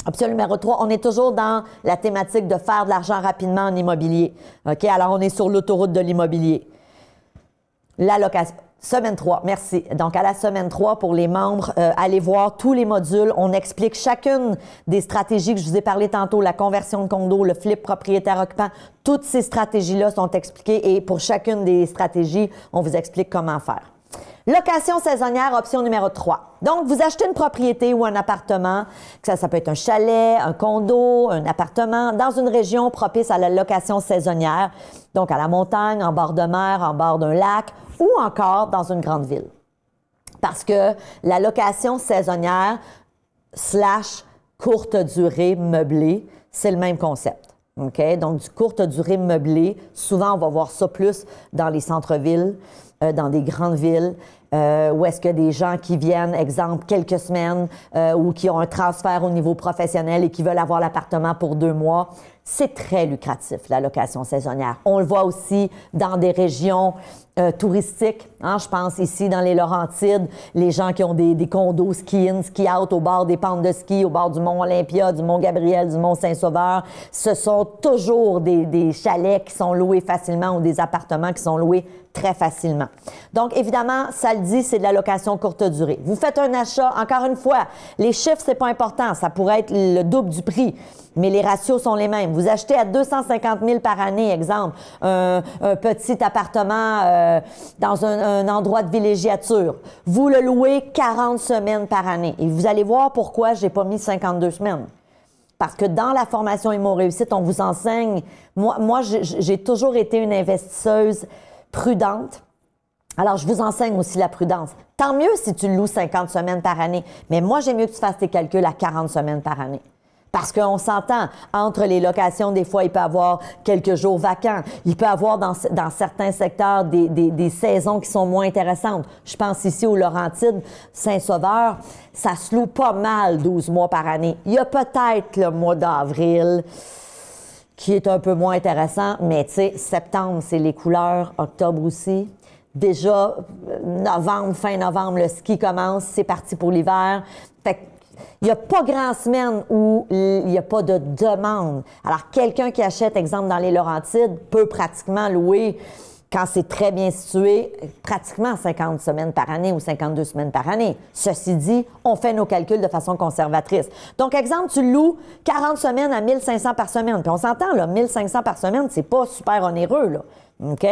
[SPEAKER 1] Option numéro 3, on est toujours dans la thématique de faire de l'argent rapidement en immobilier. OK? Alors, on est sur l'autoroute de l'immobilier. La location. Semaine 3, merci. Donc, à la semaine 3, pour les membres, allez voir tous les modules. On explique chacune des stratégies que je vous ai parlé tantôt, la conversion de condo, le flip propriétaire-occupant. Toutes ces stratégies-là sont expliquées et pour chacune des stratégies, on vous explique comment faire. Location saisonnière, option numéro 3. Donc, vous achetez une propriété ou un appartement, que ça peut être un chalet, un condo, un appartement, dans une région propice à la location saisonnière, donc à la montagne, en bord de mer, en bord d'un lac, ou encore dans une grande ville. Parce que la location saisonnière / courte durée meublée, c'est le même concept. OK? Donc, du courte durée meublée, souvent, on va voir ça plus dans les centres-villes, dans des grandes villes, où est-ce que des gens qui viennent, exemple, quelques semaines ou qui ont un transfert au niveau professionnel et qui veulent avoir l'appartement pour 2 mois, c'est très lucratif, la location saisonnière. On le voit aussi dans des régions touristiques. Hein, je pense ici dans les Laurentides, les gens qui ont des condos ski-in, ski-out au bord des pentes de ski, au bord du Mont Olympia, du Mont Gabriel, du Mont Saint-Sauveur. Ce sont toujours des chalets qui sont loués facilement ou des appartements qui sont loués très facilement. Donc, évidemment, ça le dit, c'est de la location courte durée. Vous faites un achat, encore une fois, les chiffres, c'est pas important. Ça pourrait être le double du prix, mais les ratios sont les mêmes. Vous achetez à 250 000 par année, exemple, un petit appartement dans un endroit de villégiature. Vous le louez 40 semaines par année. Et vous allez voir pourquoi je n'ai pas mis 52 semaines. Parce que dans la formation Immo Réussite, on vous enseigne. Moi j'ai toujours été une investisseuse prudente. Alors, je vous enseigne aussi la prudence. Tant mieux si tu le loues 50 semaines par année. Mais moi, j'aime mieux que tu fasses tes calculs à 40 semaines par année. Parce qu'on s'entend, entre les locations, des fois, il peut y avoir quelques jours vacants. Il peut y avoir dans certains secteurs des saisons qui sont moins intéressantes. Je pense ici aux Laurentides, Saint-Sauveur, ça se loue pas mal 12 mois par année. Il y a peut-être le mois d'avril qui est un peu moins intéressant, mais tu sais, septembre, c'est les couleurs, octobre aussi. Déjà, novembre, fin novembre, le ski commence, c'est parti pour l'hiver. Fait il n'y a pas grand semaine où il n'y a pas de demande. Alors, quelqu'un qui achète, exemple, dans les Laurentides, peut pratiquement louer, quand c'est très bien situé, pratiquement 50 semaines par année ou 52 semaines par année. Ceci dit, on fait nos calculs de façon conservatrice. Donc, exemple, tu loues 40 semaines à 1500 par semaine. Puis on s'entend, là, 1500 par semaine, c'est pas super onéreux, là. OK?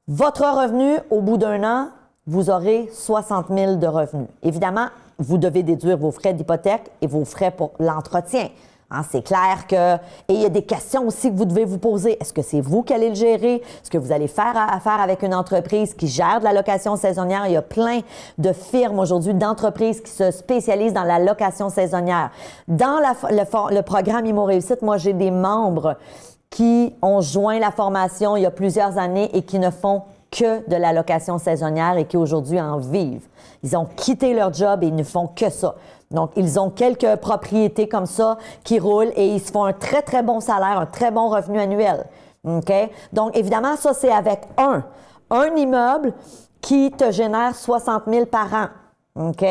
[SPEAKER 1] Votre revenu, au bout d'un an, vous aurez 60 000 de revenus. Évidemment, vous devez déduire vos frais d'hypothèque et vos frais pour l'entretien. Hein, c'est clair que... Et il y a des questions aussi que vous devez vous poser. Est-ce que c'est vous qui allez le gérer? Est-ce que vous allez faire affaire avec une entreprise qui gère de la location saisonnière? Il y a plein de firmes aujourd'hui, d'entreprises qui se spécialisent dans la location saisonnière. Dans le programme Immo Réussite, moi, j'ai des membres qui ont joint la formation il y a plusieurs années et qui ne font que de la location saisonnière et qui aujourd'hui en vivent. Ils ont quitté leur job et ils ne font que ça. Donc, ils ont quelques propriétés comme ça qui roulent et ils se font un très, très bon salaire, un très bon revenu annuel. OK? Donc, évidemment, ça, c'est avec un immeuble qui te génère 60 000 par an. OK?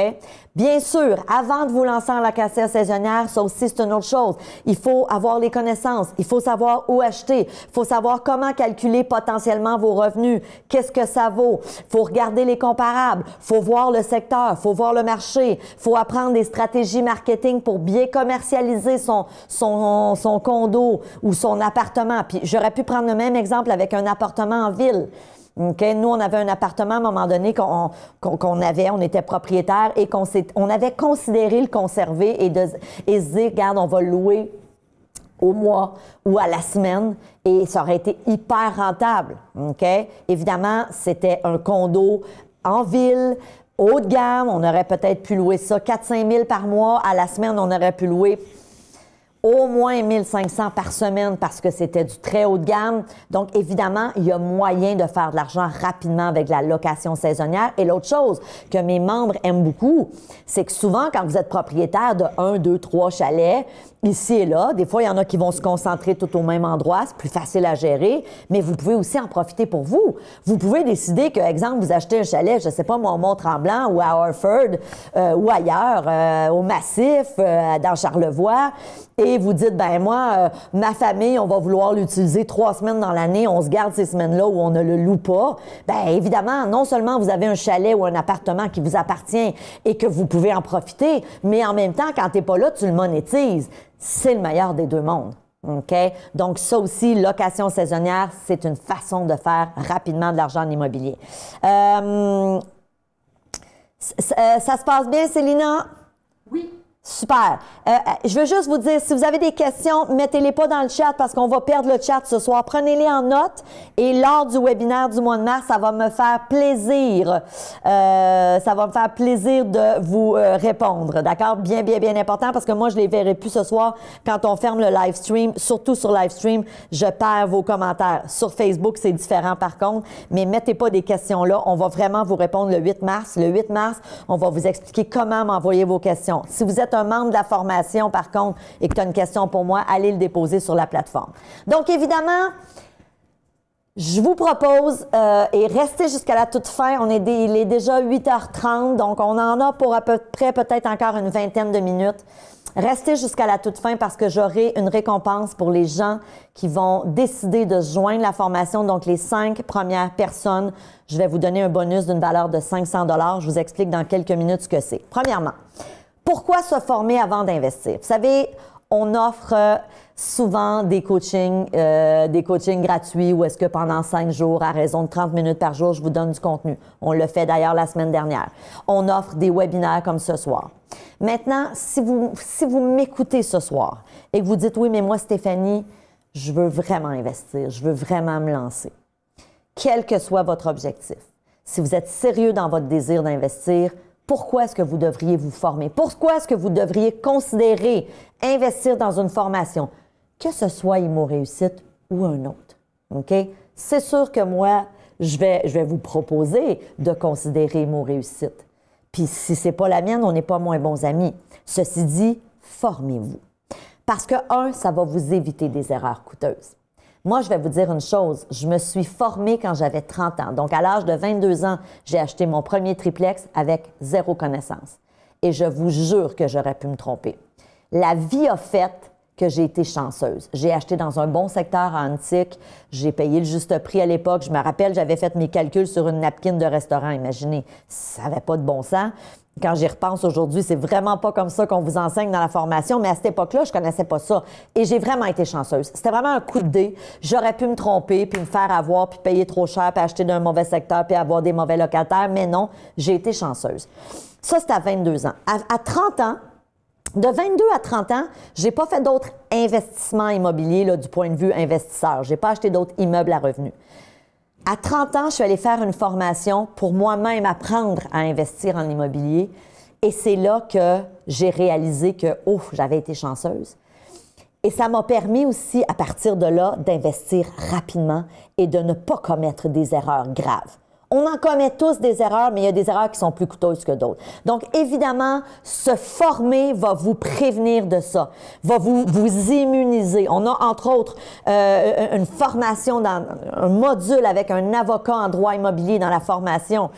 [SPEAKER 1] Bien sûr, avant de vous lancer en location saisonnière, ça aussi, c'est une autre chose. Il faut avoir les connaissances. Il faut savoir où acheter. Il faut savoir comment calculer potentiellement vos revenus. Qu'est-ce que ça vaut? Il faut regarder les comparables. Il faut voir le secteur. Il faut voir le marché. Il faut apprendre des stratégies marketing pour bien commercialiser son condo ou son appartement. Puis, j'aurais pu prendre le même exemple avec un appartement en ville. Okay? Nous, on avait un appartement à un moment donné on était propriétaire et on avait considéré le conserver et se dire, regarde, on va le louer au mois ou à la semaine et ça aurait été hyper rentable. Okay? Évidemment, c'était un condo en ville, haut de gamme. On aurait peut-être pu louer ça 4-5 000 par mois. À la semaine, on aurait pu louer au moins 1500 par semaine parce que c'était du très haut de gamme. Donc, évidemment, il y a moyen de faire de l'argent rapidement avec la location saisonnière. Et l'autre chose que mes membres aiment beaucoup, c'est que souvent, quand vous êtes propriétaire de 1, 2, 3 chalets, ici et là, des fois, il y en a qui vont se concentrer tout au même endroit. C'est plus facile à gérer, mais vous pouvez aussi en profiter pour vous. Vous pouvez décider que, exemple, vous achetez un chalet, je ne sais pas, moi, au Mont-Tremblant ou à Harford ou ailleurs, au Massif, dans Charlevoix, et vous dites, ben moi, ma famille, on va vouloir l'utiliser 3 semaines dans l'année, on se garde ces semaines-là où on ne le loue pas. Bien, évidemment, non seulement vous avez un chalet ou un appartement qui vous appartient et que vous pouvez en profiter, mais en même temps, quand tu n'es pas là, tu le monétises. C'est le meilleur des deux mondes. OK? Donc, ça aussi, location saisonnière, c'est une façon de faire rapidement de l'argent en immobilier. Ça se passe bien, Célina?
[SPEAKER 2] Oui.
[SPEAKER 1] Super. Je veux juste vous dire, si vous avez des questions, mettez-les pas dans le chat parce qu'on va perdre le chat ce soir. Prenez-les en note et lors du webinaire du mois de mars, ça va me faire plaisir. Ça va me faire plaisir de vous répondre. D'accord? Bien, bien, bien important parce que moi, je les verrai plus ce soir quand on ferme le live stream. Surtout sur live stream, je perds vos commentaires. Sur Facebook, c'est différent par contre, mais mettez pas des questions là. On va vraiment vous répondre le 8 mars. Le 8 mars, on va vous expliquer comment m'envoyer vos questions. Si vous êtes un membre de la formation, par contre, et que tu as une question pour moi, allez le déposer sur la plateforme. Donc, évidemment, je vous propose, et restez jusqu'à la toute fin, il est déjà 8h30, donc on en a pour à peu près peut-être encore une vingtaine de minutes. Restez jusqu'à la toute fin parce que j'aurai une récompense pour les gens qui vont décider de joindre la formation. Donc, les 5 premières personnes, je vais vous donner un bonus d'une valeur de 500 $. Je vous explique dans quelques minutes ce que c'est. Premièrement, pourquoi se former avant d'investir? Vous savez, On offre souvent des coachings gratuits où est-ce que pendant 5 jours, à raison de 30 minutes par jour, je vous donne du contenu. On le fait d'ailleurs la semaine dernière. On offre des webinaires comme ce soir. Maintenant, si vous m'écoutez ce soir et que vous dites « Oui, mais moi, Stéphanie, je veux vraiment investir, je veux vraiment me lancer. » Quel que soit votre objectif, si vous êtes sérieux dans votre désir d'investir, pourquoi est-ce que vous devriez vous former? Pourquoi est-ce que vous devriez considérer investir dans une formation, que ce soit Immo Réussite ou un autre? OK? C'est sûr que moi, je vais vous proposer de considérer Immo Réussite. Puis si ce n'est pas la mienne, on n'est pas moins bons amis. Ceci dit, formez-vous. Parce que, ça va vous éviter des erreurs coûteuses. Moi, je vais vous dire une chose, je me suis formée quand j'avais 30 ans. Donc, à l'âge de 22 ans, j'ai acheté mon premier triplex avec 0 connaissance. Et je vous jure que j'aurais pu me tromper. La vie a fait que j'ai été chanceuse. J'ai acheté dans un bon secteur à Antique, j'ai payé le juste prix à l'époque. Je me rappelle, j'avais fait mes calculs sur une napkin de restaurant, imaginez. Ça n'avait pas de bon sens. Quand j'y repense aujourd'hui, c'est vraiment pas comme ça qu'on vous enseigne dans la formation, mais à cette époque-là, je connaissais pas ça. Et j'ai vraiment été chanceuse. C'était vraiment un coup de dé. J'aurais pu me tromper, puis me faire avoir, puis payer trop cher, puis acheter d'un mauvais secteur, puis avoir des mauvais locataires. Mais non, j'ai été chanceuse. Ça, c'était à 22 ans. À 30 ans, de 22 à 30 ans, j'ai pas fait d'autres investissements immobiliers là, du point de vue investisseur. J'ai pas acheté d'autres immeubles à revenus. À 30 ans, je suis allée faire une formation pour moi-même apprendre à investir en immobilier. Et c'est là que j'ai réalisé que, j'avais été chanceuse. Et ça m'a permis aussi, à partir de là, d'investir rapidement et de ne pas commettre des erreurs graves. On en commet tous des erreurs, mais il y a des erreurs qui sont plus coûteuses que d'autres. Donc, évidemment, se former va vous prévenir de ça, va vous immuniser. On a, entre autres, une formation, dans un module avec un avocat en droit immobilier dans la formation.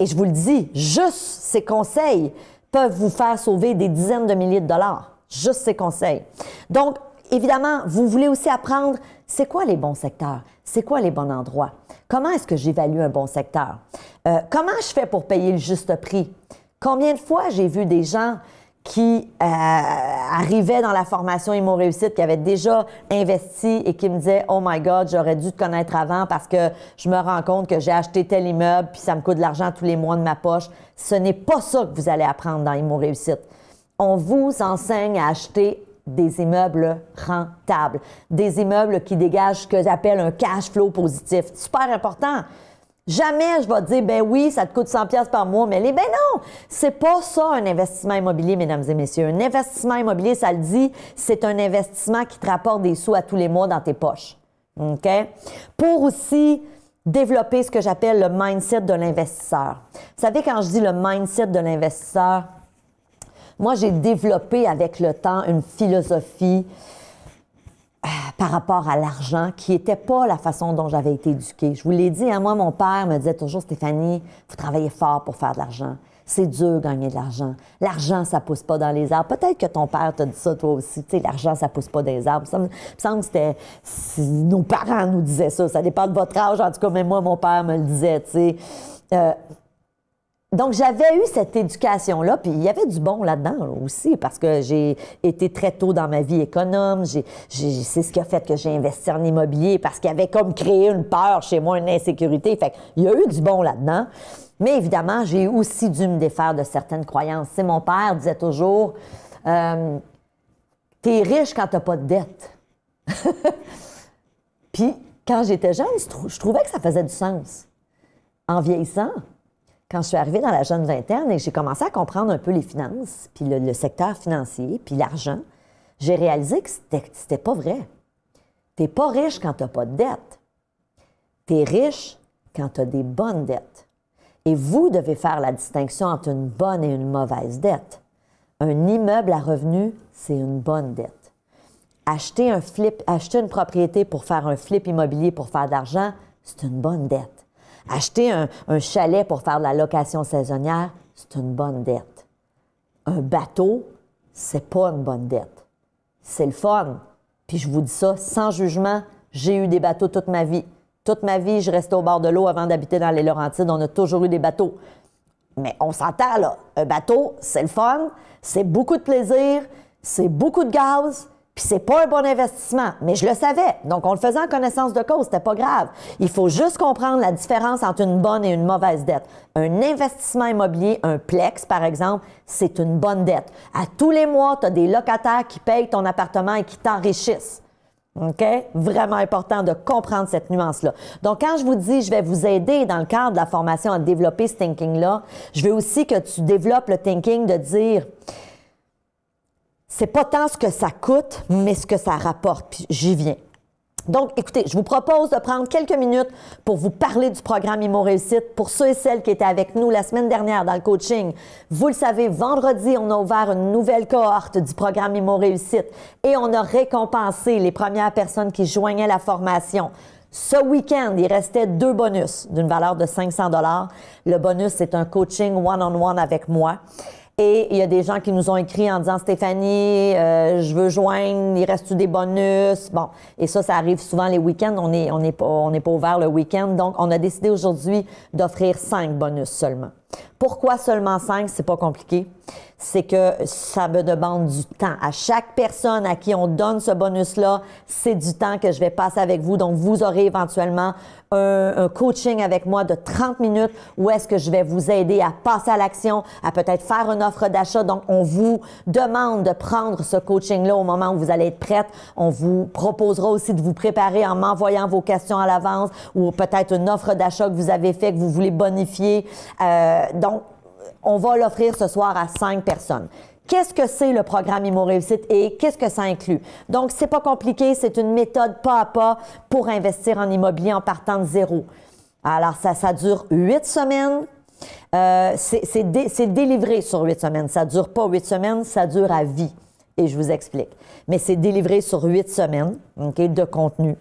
[SPEAKER 1] Et je vous le dis, juste ces conseils peuvent vous faire sauver des dizaines de milliers de dollars. Juste ces conseils. Donc, évidemment, vous voulez aussi apprendre, c'est quoi les bons secteurs? C'est quoi les bons endroits? Comment est-ce que j'évalue un bon secteur? Comment je fais pour payer le juste prix? Combien de fois j'ai vu des gens qui arrivaient dans la formation Immo Réussite, qui avaient déjà investi et qui me disaient « Oh my God, j'aurais dû te connaître avant parce que je me rends compte que j'ai acheté tel immeuble puis ça me coûte de l'argent tous les mois de ma poche. » Ce n'est pas ça que vous allez apprendre dans Immo Réussite. On vous enseigne à acheter des immeubles rentables, des immeubles qui dégagent ce que j'appelle un cash flow positif. Super important. Jamais je vais te dire, ben oui, ça te coûte 100$ par mois, mais ben non, c'est pas ça un investissement immobilier, mesdames et messieurs. Un investissement immobilier, ça le dit, c'est un investissement qui te rapporte des sous à tous les mois dans tes poches. OK? Pour aussi développer ce que j'appelle le mindset de l'investisseur. Vous savez, quand je dis le mindset de l'investisseur, moi, j'ai développé avec le temps une philosophie par rapport à l'argent qui n'était pas la façon dont j'avais été éduquée. Je vous l'ai dit, hein, moi, mon père me disait toujours, Stéphanie, il faut travailler fort pour faire de l'argent. C'est dur de gagner de l'argent. L'argent, ça ne pousse pas dans les arbres. Peut-être que ton père t'a dit ça, toi aussi. Tu sais, l'argent, ça ne pousse pas dans les arbres. Ça me semble que nos parents nous disaient ça. Ça dépend de votre âge. En tout cas, même moi, mon père me le disait, tu sais. Donc, j'avais eu cette éducation-là, puis il y avait du bon là-dedans là, aussi, parce que j'ai été très tôt dans ma vie économe. C'est ce qui a fait que j'ai investi en immobilier, parce qu'il y avait comme créé une peur chez moi, une insécurité. Fait qu'il y a eu du bon là-dedans. Mais évidemment, j'ai aussi dû me défaire de certaines croyances. Tu sais, mon père disait toujours, t'es riche quand t'as pas de dette. Puis, quand j'étais jeune, je trouvais que ça faisait du sens. En vieillissant, quand je suis arrivée dans la jeune vingtaine et que j'ai commencé à comprendre un peu les finances, puis le secteur financier, puis l'argent, j'ai réalisé que c'était pas vrai. T'es pas riche quand t'as pas de dette. T'es riche quand t'as des bonnes dettes. Et vous devez faire la distinction entre une bonne et une mauvaise dette. Un immeuble à revenu, c'est une bonne dette. Acheter une propriété pour faire un flip immobilier pour faire de l'argent, c'est une bonne dette. Acheter un chalet pour faire de la location saisonnière, c'est une bonne dette. Un bateau, c'est pas une bonne dette. C'est le fun. Puis je vous dis ça sans jugement, j'ai eu des bateaux toute ma vie. Toute ma vie, je restais au bord de l'eau avant d'habiter dans les Laurentides. On a toujours eu des bateaux. Mais on s'entend, là. Un bateau, c'est le fun, c'est beaucoup de plaisir, c'est beaucoup de gaz, puis c'est pas un bon investissement. Mais je le savais. Donc, on le faisait en connaissance de cause. C'était pas grave. Il faut juste comprendre la différence entre une bonne et une mauvaise dette. Un investissement immobilier, un Plex, par exemple, c'est une bonne dette. À tous les mois, tu as des locataires qui payent ton appartement et qui t'enrichissent. OK? Vraiment important de comprendre cette nuance-là. Donc, quand je vous dis, je vais vous aider dans le cadre de la formation à développer ce thinking-là, je veux aussi que tu développes le thinking de dire... C'est pas tant ce que ça coûte, mais ce que ça rapporte. Puis j'y viens. Donc, écoutez, je vous propose de prendre quelques minutes pour vous parler du programme Immo Réussite. Pour ceux et celles qui étaient avec nous la semaine dernière dans le coaching, vous le savez, vendredi, on a ouvert une nouvelle cohorte du programme Immo Réussite et on a récompensé les premières personnes qui joignaient la formation. Ce week-end, il restait 2 bonus d'une valeur de 500 $. Le bonus, c'est un coaching one-on-one avec moi. Et il y a des gens qui nous ont écrit en disant « Stéphanie, je veux joindre, il reste-tu des bonus? » Bon, et ça arrive souvent les week-ends. On n'est pas ouvert le week-end. Donc, on a décidé aujourd'hui d'offrir 5 bonus seulement. Pourquoi seulement 5? C'est pas compliqué. C'est que ça me demande du temps. À chaque personne à qui on donne ce bonus-là, c'est du temps que je vais passer avec vous. Donc, vous aurez éventuellement un coaching avec moi de 30 minutes où est-ce que je vais vous aider à passer à l'action, à peut-être faire une offre d'achat. Donc, on vous demande de prendre ce coaching-là au moment où vous allez être prête. On vous proposera aussi de vous préparer en m'envoyant vos questions à l'avance ou peut-être une offre d'achat que vous avez fait, que vous voulez bonifier. Donc, on va l'offrir ce soir à 5 personnes. Qu'est-ce que c'est le programme Immo Réussite et qu'est-ce que ça inclut? Donc, c'est pas compliqué, c'est une méthode pas à pas pour investir en immobilier en partant de zéro. Alors, ça dure 8 semaines. C'est délivré sur 8 semaines. Ça dure pas 8 semaines, ça dure à vie. Et je vous explique. Mais c'est délivré sur 8 semaines, okay, de contenu.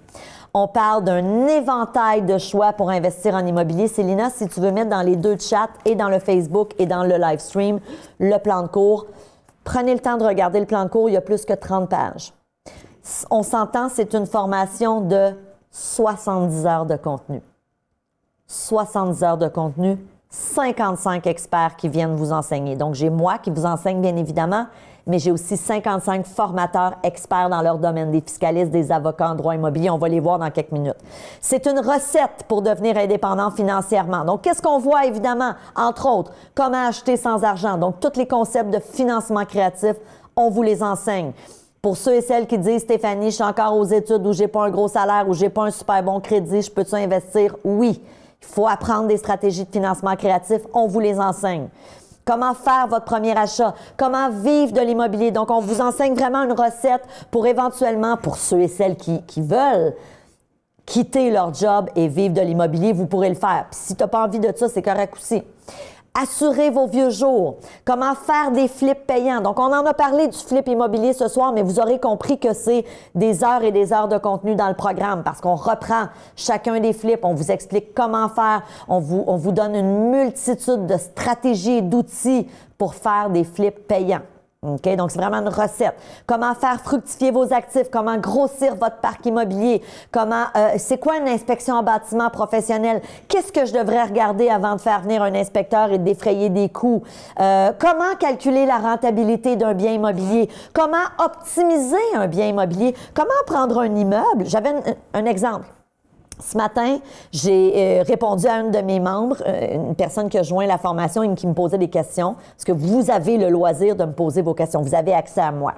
[SPEAKER 1] On parle d'un éventail de choix pour investir en immobilier. Célina, si tu veux mettre dans les 2 chats, et dans le Facebook et dans le live stream, le plan de cours, prenez le temps de regarder le plan de cours. Il y a plus que 30 pages. On s'entend, c'est une formation de 70 heures de contenu. 70 heures de contenu, 55 experts qui viennent vous enseigner. Donc, j'ai moi qui vous enseigne, bien évidemment, mais j'ai aussi 55 formateurs experts dans leur domaine, des fiscalistes, des avocats en droit immobilier. On va les voir dans quelques minutes. C'est une recette pour devenir indépendant financièrement. Donc, qu'est-ce qu'on voit, évidemment? Entre autres, comment acheter sans argent. Donc, tous les concepts de financement créatif, on vous les enseigne. Pour ceux et celles qui disent « Stéphanie, je suis encore aux études ou j'ai pas un gros salaire ou j'ai pas un super bon crédit, je peux-tu investir? » Oui, il faut apprendre des stratégies de financement créatif. On vous les enseigne. Comment faire votre premier achat, comment vivre de l'immobilier. Donc, on vous enseigne vraiment une recette pour éventuellement, pour ceux et celles qui veulent quitter leur job et vivre de l'immobilier, vous pourrez le faire. Puis si tu n'as pas envie de ça, c'est correct aussi. Assurez vos vieux jours. Comment faire des flips payants. Donc, on en a parlé du flip immobilier ce soir, mais vous aurez compris que c'est des heures et des heures de contenu dans le programme parce qu'on reprend chacun des flips, on vous explique comment faire, on vous donne une multitude de stratégies et d'outils pour faire des flips payants. OK? Donc, c'est vraiment une recette. Comment faire fructifier vos actifs, comment grossir votre parc immobilier, c'est quoi une inspection en bâtiment professionnel? Qu'est-ce que je devrais regarder avant de faire venir un inspecteur et de défrayer des coûts? Comment calculer la rentabilité d'un bien immobilier? Comment optimiser un bien immobilier? Comment prendre un immeuble? J'avais un exemple. Ce matin, j'ai répondu à une de mes membres, une personne qui a joint la formation et qui me posait des questions, parce que vous avez le loisir de me poser vos questions, vous avez accès à moi.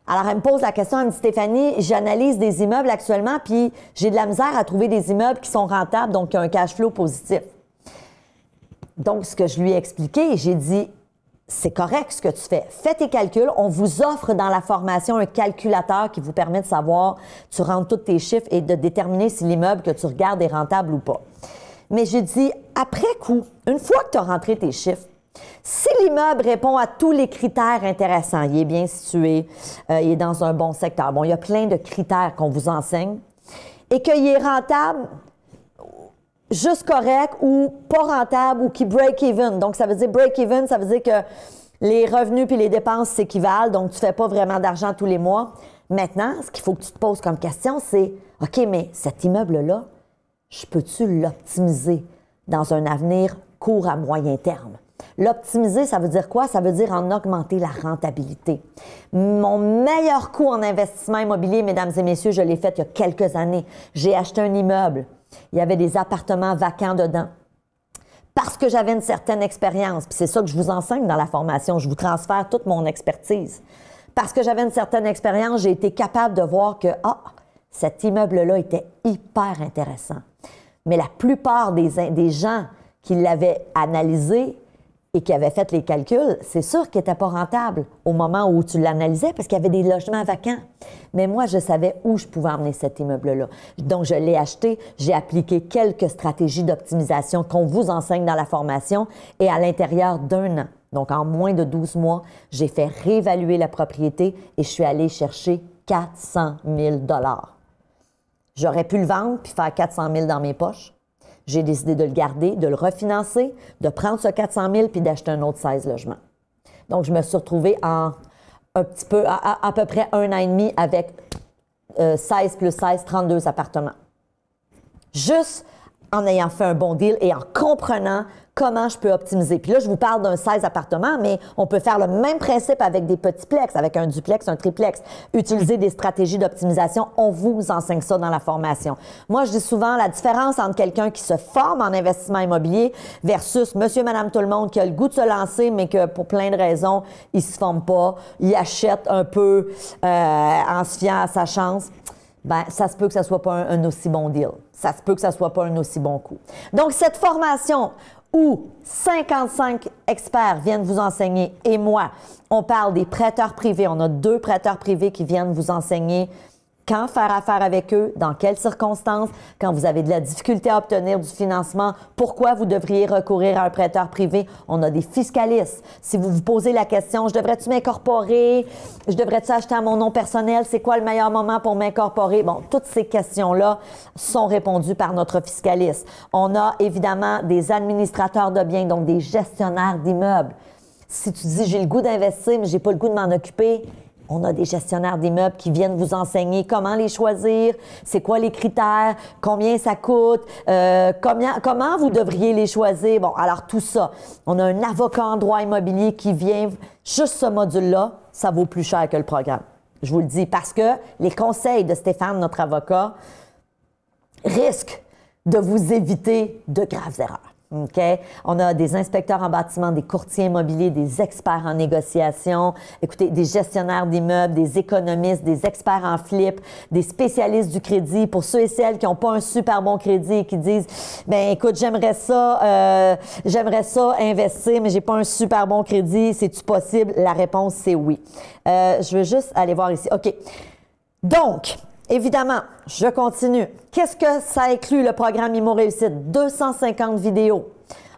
[SPEAKER 1] Alors, elle me pose la question, elle me dit « Stéphanie, j'analyse des immeubles actuellement, puis j'ai de la misère à trouver des immeubles qui sont rentables, donc qui ont un cash flow positif. » Donc, ce que je lui ai expliqué, j'ai dit « C'est correct ce que tu fais. Fais tes calculs. On vous offre dans la formation un calculateur qui vous permet de savoir, tu rentres tous tes chiffres et de déterminer si l'immeuble que tu regardes est rentable ou pas. » Mais j'ai dit, après coup, une fois que tu as rentré tes chiffres, si l'immeuble répond à tous les critères intéressants, il est bien situé, il est dans un bon secteur, bon, il y a plein de critères qu'on vous enseigne, et qu'il est rentable, juste correct ou pas rentable ou qui break-even. Donc, ça veut dire break-even, ça veut dire que les revenus puis les dépenses s'équivalent, donc tu ne fais pas vraiment d'argent tous les mois. Maintenant, ce qu'il faut que tu te poses comme question, c'est « OK, mais cet immeuble-là, je peux-tu l'optimiser dans un avenir court à moyen terme? » L'optimiser, ça veut dire quoi? Ça veut dire en augmenter la rentabilité. Mon meilleur coût en investissement immobilier, mesdames et messieurs, je l'ai fait il y a quelques années. J'ai acheté un immeuble. Il y avait des appartements vacants dedans. Parce que j'avais une certaine expérience, puis c'est ça que je vous enseigne dans la formation, je vous transfère toute mon expertise. Parce que j'avais une certaine expérience, j'ai été capable de voir que, cet immeuble-là était hyper intéressant. Mais la plupart des gens qui l'avaient analysé et qui avaient fait les calculs, c'est sûr qu'il n'était pas rentable au moment où tu l'analysais parce qu'il y avait des logements vacants. Mais moi, je savais où je pouvais emmener cet immeuble-là. Donc, je l'ai acheté, j'ai appliqué quelques stratégies d'optimisation qu'on vous enseigne dans la formation et à l'intérieur d'1 an. Donc, en moins de 12 mois, j'ai fait réévaluer la propriété et je suis allée chercher 400 000 $. J'aurais pu le vendre puis faire 400 000 dans mes poches. J'ai décidé de le garder, de le refinancer, de prendre ce 400 000 puis d'acheter un autre 16 logements. Donc, je me suis retrouvée à peu près 1 an et demi avec 16 plus 16, 32 appartements. Juste en ayant fait un bon deal et en comprenant comment je peux optimiser. Puis là, je vous parle d'un 16 appartements, mais on peut faire le même principe avec des petits plex, avec un duplex, un triplex. Utiliser des stratégies d'optimisation, on vous enseigne ça dans la formation. Moi, je dis souvent la différence entre quelqu'un qui se forme en investissement immobilier versus monsieur, madame, tout le monde qui a le goût de se lancer, mais que pour plein de raisons, il se forme pas, il achète un peu en se fiant à sa chance. Ben, ça se peut que ça soit pas un aussi bon deal. Ça se peut que ça soit pas un aussi bon coup. Donc, cette formation où 55 experts viennent vous enseigner et moi, on parle des prêteurs privés. On a 2 prêteurs privés qui viennent vous enseigner quand faire affaire avec eux, dans quelles circonstances, quand vous avez de la difficulté à obtenir du financement, pourquoi vous devriez recourir à un prêteur privé. On a des fiscalistes. Si vous vous posez la question, je devrais-tu m'incorporer? Je devrais-tu acheter à mon nom personnel? C'est quoi le meilleur moment pour m'incorporer? Bon, toutes ces questions-là sont répondues par notre fiscaliste. On a évidemment des administrateurs de biens, donc des gestionnaires d'immeubles. Si tu dis, j'ai le goût d'investir, mais j'ai pas le goût de m'en occuper, on a des gestionnaires d'immeubles qui viennent vous enseigner comment les choisir, c'est quoi les critères, combien ça coûte, comment vous devriez les choisir. Bon, alors tout ça. On a un avocat en droit immobilier qui vient. Juste ce module-là, ça vaut plus cher que le programme. Je vous le dis parce que les conseils de Stéphane, notre avocat, risquent de vous éviter de graves erreurs. OK? On a des inspecteurs en bâtiment, des courtiers immobiliers, des experts en négociation, écoutez, des gestionnaires d'immeubles, des économistes, des experts en flip, des spécialistes du crédit. Pour ceux et celles qui n'ont pas un super bon crédit et qui disent, ben écoute, j'aimerais ça investir, mais j'ai pas un super bon crédit, c'est-tu possible? La réponse, c'est oui. Je veux juste aller voir ici. OK. Donc, évidemment, je continue. Qu'est-ce que ça inclut, le programme IMO Réussite? 250 vidéos.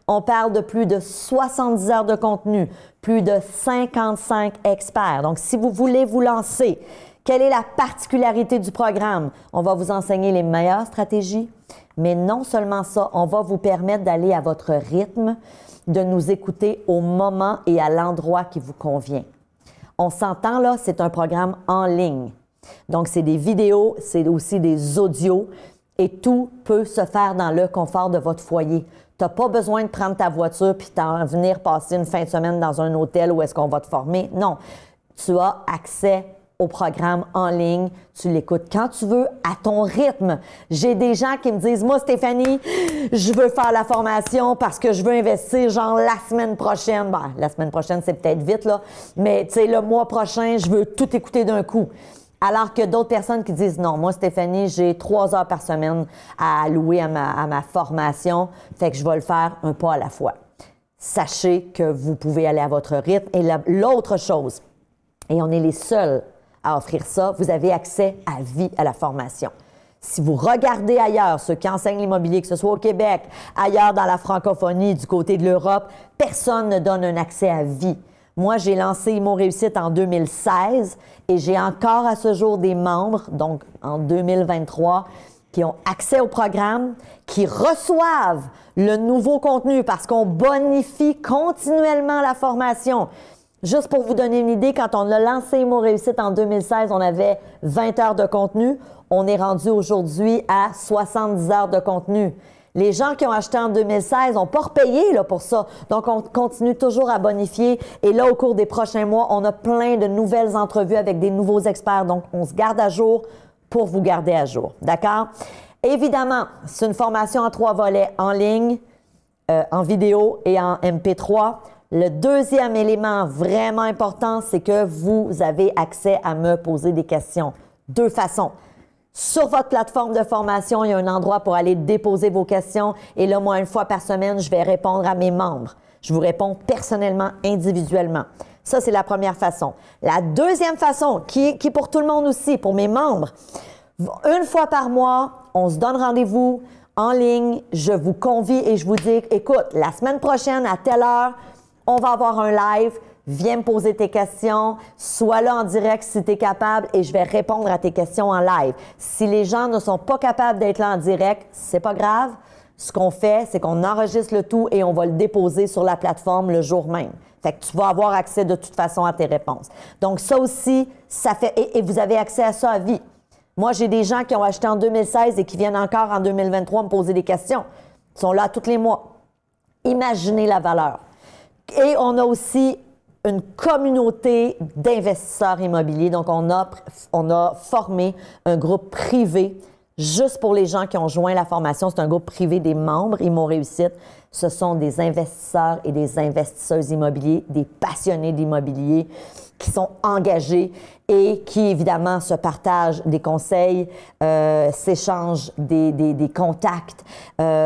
[SPEAKER 1] On parle de plus de 70 heures de contenu, plus de 55 experts. Donc, si vous voulez vous lancer, quelle est la particularité du programme? On va vous enseigner les meilleures stratégies, mais non seulement ça, on va vous permettre d'aller à votre rythme, de nous écouter au moment et à l'endroit qui vous convient. On s'entend là, c'est un programme en ligne. Donc, c'est des vidéos, c'est aussi des audios et tout peut se faire dans le confort de votre foyer. Tu n'as pas besoin de prendre ta voiture puis de venir passer une fin de semaine dans un hôtel où est-ce qu'on va te former. Non, tu as accès au programme en ligne. Tu l'écoutes quand tu veux, à ton rythme. J'ai des gens qui me disent, moi, Stéphanie, je veux faire la formation parce que je veux investir genre la semaine prochaine. Ben, la semaine prochaine, c'est peut-être vite, là. Mais, tu sais, le mois prochain, je veux tout écouter d'un coup. Alors que d'autres personnes qui disent, non, moi, Stéphanie, j'ai 3 heures par semaine à allouer à ma formation, fait que je vais le faire un pas à la fois. Sachez que vous pouvez aller à votre rythme. Et l'autre chose, et on est les seuls à offrir ça, vous avez accès à vie à la formation. Si vous regardez ailleurs, ceux qui enseignent l'immobilier, que ce soit au Québec, ailleurs dans la francophonie, du côté de l'Europe, personne ne donne un accès à vie. Moi, j'ai lancé IMO Réussite en 2016 et j'ai encore à ce jour des membres, donc en 2023, qui ont accès au programme, qui reçoivent le nouveau contenu parce qu'on bonifie continuellement la formation. Juste pour vous donner une idée, quand on a lancé IMO Réussite en 2016, on avait 20 heures de contenu. On est rendu aujourd'hui à 70 heures de contenu. Les gens qui ont acheté en 2016 n'ont pas repayé là, pour ça. Donc, on continue toujours à bonifier. Et là, au cours des prochains mois, on a plein de nouvelles entrevues avec des nouveaux experts. Donc, on se garde à jour pour vous garder à jour. D'accord? Évidemment, c'est une formation en 3 volets, en ligne, en vidéo et en MP3. Le deuxième élément vraiment important, c'est que vous avez accès à me poser des questions. 2 façons. Sur votre plateforme de formation, il y a un endroit pour aller déposer vos questions. Et là, moi, 1 fois par semaine, je vais répondre à mes membres. Je vous réponds personnellement, individuellement. Ça, c'est la première façon. La deuxième façon, qui est pour tout le monde aussi, pour mes membres, 1 fois par mois, on se donne rendez-vous en ligne. Je vous convie et je vous dis, écoute, la semaine prochaine, à telle heure, on va avoir un live. Viens me poser tes questions, sois là en direct si tu es capable et je vais répondre à tes questions en live. Si les gens ne sont pas capables d'être là en direct, c'est pas grave. Ce qu'on fait, c'est qu'on enregistre le tout et on va le déposer sur la plateforme le jour même. Fait que tu vas avoir accès de toute façon à tes réponses. Donc ça aussi, ça fait et vous avez accès à ça à vie. Moi, j'ai des gens qui ont acheté en 2016 et qui viennent encore en 2023 me poser des questions. Ils sont là tous les mois. Imaginez la valeur. Et on a aussi une communauté d'investisseurs immobiliers. Donc, on a formé un groupe privé juste pour les gens qui ont joint la formation. C'est un groupe privé des membres Immo Réussite. Ce sont des investisseurs et des investisseuses immobiliers, des passionnés d'immobilier qui sont engagés et qui, évidemment, se partagent des conseils, s'échangent des contacts,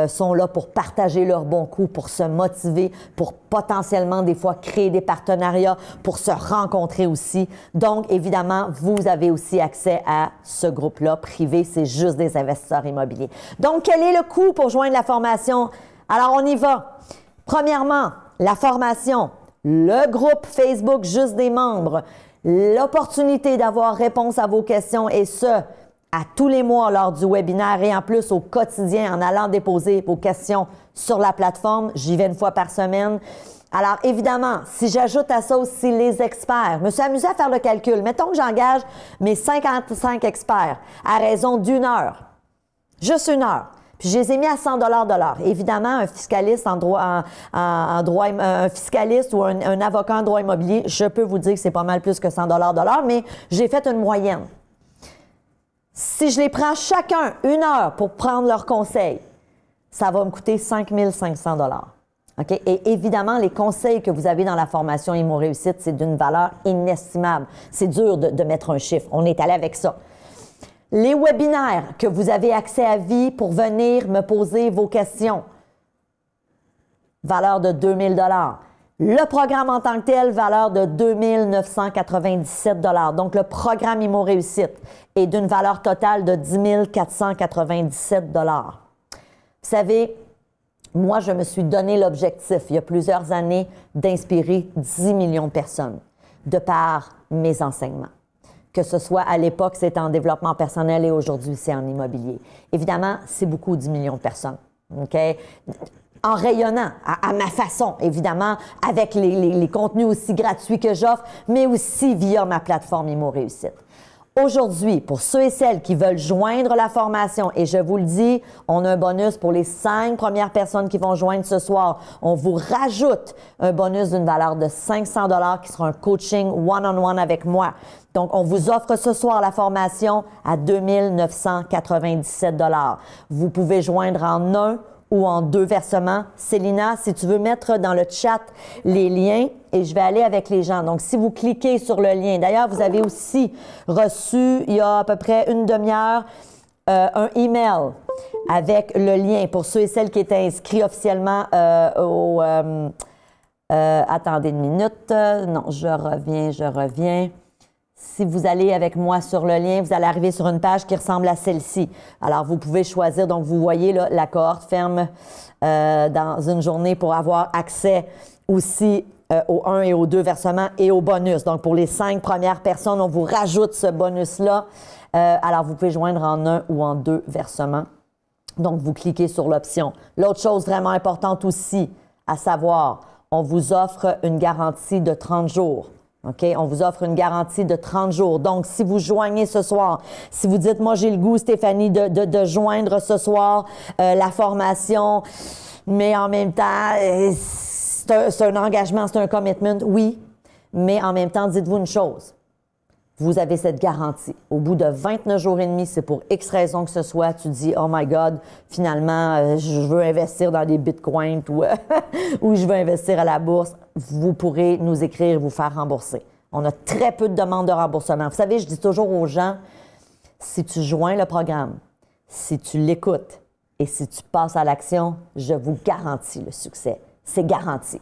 [SPEAKER 1] sont là pour partager leurs bons coups, pour se motiver, pour potentiellement, des fois, créer des partenariats, pour se rencontrer aussi. Donc, évidemment, vous avez aussi accès à ce groupe-là privé. C'est juste des investisseurs immobiliers. Donc, quel est le coût pour joindre la formation? Alors, on y va. Premièrement, la formation. Le groupe Facebook juste des membres, l'opportunité d'avoir réponse à vos questions et ce, à tous les mois lors du webinaire et en plus au quotidien en allant déposer vos questions sur la plateforme. J'y vais 1 fois par semaine. Alors, évidemment, si j'ajoute à ça aussi les experts, je me suis amusée à faire le calcul. Mettons que j'engage mes 55 experts à raison d'1 heure, juste 1 heure. Puis je les ai mis à 100 de l'heure. Évidemment, un fiscaliste un fiscaliste ou un avocat en droit immobilier, je peux vous dire que c'est pas mal plus que 100 de l'heure, mais j'ai fait une moyenne. Si je les prends chacun 1 heure pour prendre leurs conseils, ça va me coûter 5 500 $. OK? Et évidemment, les conseils que vous avez dans la formation Immo Réussite, c'est d'une valeur inestimable. C'est dur de mettre un chiffre. On est allé avec ça. Les webinaires que vous avez accès à vie pour venir me poser vos questions, valeur de 2 000 $. Le programme en tant que tel, valeur de 2 997 $. Donc, le programme Immo Réussite est d'une valeur totale de 10 497 $. Vous savez, moi, je me suis donné l'objectif, il y a plusieurs années, d'inspirer 10 millions de personnes de par mes enseignements. Que ce soit à l'époque, c'était en développement personnel et aujourd'hui, c'est en immobilier. Évidemment, c'est beaucoup 10 millions de personnes. OK? En rayonnant, à ma façon, évidemment, avec les contenus aussi gratuits que j'offre, mais aussi via ma plateforme Immo Réussite. Aujourd'hui, pour ceux et celles qui veulent joindre la formation, et je vous le dis, on a un bonus pour les 5 premières personnes qui vont joindre ce soir. On vous rajoute un bonus d'une valeur de 500 $ qui sera un coaching one-on-one avec moi. Donc, on vous offre ce soir la formation à 2 997 $. Vous pouvez joindre en 1 ou en 2 versements. Célina, si tu veux mettre dans le chat les liens et je vais aller avec les gens. Donc, si vous cliquez sur le lien, d'ailleurs, vous avez aussi reçu, il y a à peu près 1 demi-heure, un email avec le lien pour ceux et celles qui étaient inscrits officiellement attendez une minute. Non, je reviens. Si vous allez avec moi sur le lien, vous allez arriver sur une page qui ressemble à celle-ci. Alors, vous pouvez choisir. Donc, vous voyez là, la cohorte ferme dans une journée pour avoir accès aussi aux 1 et aux 2 versements et au bonus. Donc, pour les 5 premières personnes, on vous rajoute ce bonus-là. Alors, vous pouvez joindre en 1 ou en 2 versements. Donc, vous cliquez sur l'option. L'autre chose vraiment importante aussi, à savoir, on vous offre une garantie de 30 jours. OK? On vous offre une garantie de 30 jours. Donc, si vous joignez ce soir, si vous dites, moi, j'ai le goût, Stéphanie, de joindre ce soir la formation, mais en même temps, c'est un engagement, c'est un commitment, oui. Mais en même temps, dites-vous une chose. Vous avez cette garantie. Au bout de 29 jours et demi, c'est pour X raison que ce soit, tu dis, oh my God, finalement, je veux investir dans des bitcoins ou je veux investir à la bourse. Vous pourrez nous écrire et vous faire rembourser. On a très peu de demandes de remboursement. Vous savez, je dis toujours aux gens, si tu joins le programme, si tu l'écoutes et si tu passes à l'action, je vous garantis le succès. C'est garanti.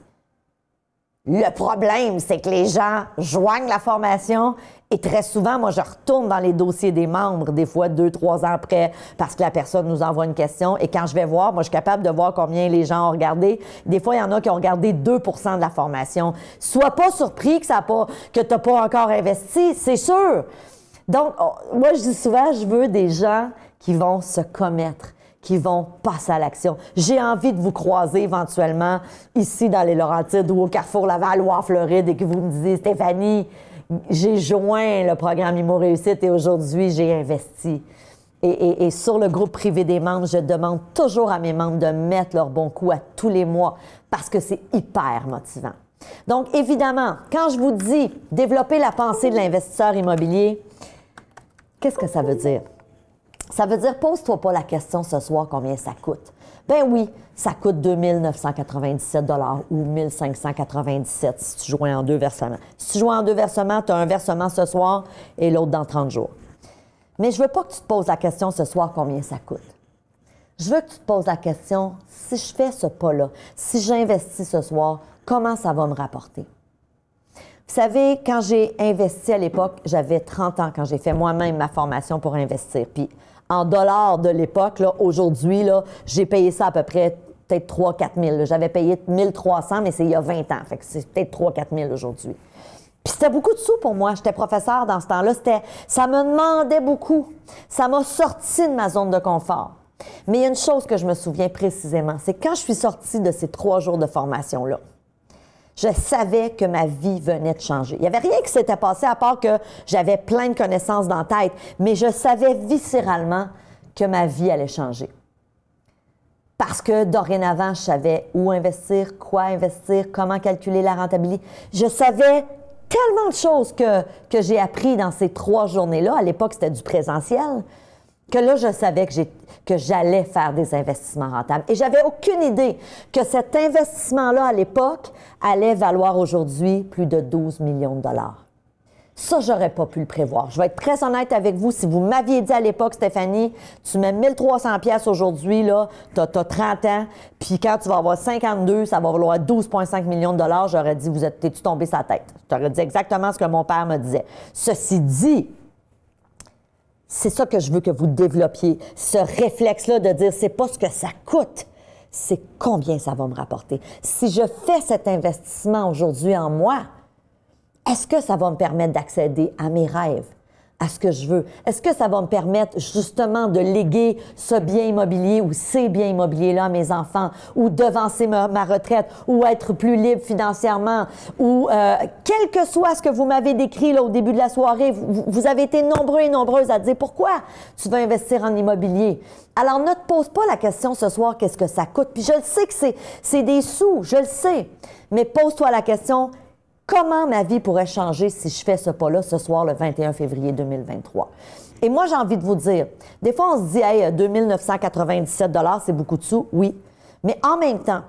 [SPEAKER 1] Le problème, c'est que les gens joignent la formation et très souvent, moi, je retourne dans les dossiers des membres, des fois 2-3 ans après, parce que la personne nous envoie une question. Et quand je vais voir, moi, je suis capable de voir combien les gens ont regardé. Des fois, il y en a qui ont regardé 2 % de la formation. Sois pas surpris que tu n'as pas encore investi, c'est sûr. Donc, moi, je dis souvent, je veux des gens qui vont se commettre, qui vont passer à l'action. J'ai envie de vous croiser éventuellement ici dans les Laurentides ou au Carrefour Laval ou en Floride et que vous me disiez, Stéphanie, j'ai joint le programme Imo Réussite et aujourd'hui, j'ai investi. Et sur le groupe privé des membres, je demande toujours à mes membres de mettre leur bon coup à tous les mois parce que c'est hyper motivant. Donc, évidemment, quand je vous dis développer la pensée de l'investisseur immobilier, qu'est-ce que ça veut dire? Ça veut dire, pose-toi pas la question ce soir combien ça coûte. Ben oui, ça coûte 2 997 $ ou 1 597 si tu jouais en 2 versements. Si tu joues en 2 versements, tu as un versement ce soir et l'autre dans 30 jours. Mais je veux pas que tu te poses la question ce soir combien ça coûte. Je veux que tu te poses la question, si je fais ce pas-là, si j'investis ce soir, comment ça va me rapporter? Vous savez, quand j'ai investi à l'époque, j'avais 30 ans quand j'ai fait moi-même ma formation pour investir. Puis en dollars de l'époque, aujourd'hui, j'ai payé ça à peu près peut-être 3-4 000. J'avais payé 1 300, mais c'est il y a 20 ans. Fait que c'est peut-être 3-4 000 aujourd'hui. Puis c'était beaucoup de sous pour moi. J'étais professeure dans ce temps-là. Ça me demandait beaucoup. Ça m'a sorti de ma zone de confort. Mais il y a une chose que je me souviens précisément, c'est quand je suis sortie de ces 3 jours de formation-là, je savais que ma vie venait de changer. Il n'y avait rien qui s'était passé à part que j'avais plein de connaissances dans la tête, mais je savais viscéralement que ma vie allait changer. Parce que dorénavant, je savais où investir, quoi investir, comment calculer la rentabilité. Je savais tellement de choses que j'ai appris dans ces 3 journées-là. À l'époque, c'était du présentiel. Que là, je savais que j'allais faire des investissements rentables. Et j'avais aucune idée que cet investissement-là, à l'époque, allait valoir aujourd'hui plus de 12 millions de dollars. Ça, j'aurais pas pu le prévoir. Je vais être très honnête avec vous. Si vous m'aviez dit à l'époque, Stéphanie, tu mets 1 300 pièces aujourd'hui, là, tu as 30 ans, puis quand tu vas avoir 52, ça va valoir 12,5 millions de dollars, j'aurais dit, t'es-tu tombé sa tête? Je t'aurais dit exactement ce que mon père me disait. Ceci dit, c'est ça que je veux que vous développiez, ce réflexe-là de dire, c'est pas ce que ça coûte, c'est combien ça va me rapporter. Si je fais cet investissement aujourd'hui en moi, est-ce que ça va me permettre d'accéder à mes rêves, à ce que je veux? Est-ce que ça va me permettre justement de léguer ce bien immobilier ou ces biens immobiliers-là à mes enfants, ou devancer ma retraite, ou être plus libre financièrement, ou quel que soit ce que vous m'avez décrit là, au début de la soirée, vous avez été nombreux et nombreuses à dire pourquoi tu veux investir en immobilier. Alors, ne te pose pas la question ce soir, qu'est-ce que ça coûte? Puis je le sais que c'est des sous, je le sais, mais pose-toi la question, comment ma vie pourrait changer si je fais ce pas-là ce soir, le 21 février 2023? Et moi, j'ai envie de vous dire, des fois, on se dit, hey, 2 997 $, c'est beaucoup de sous. Oui. Mais en même temps,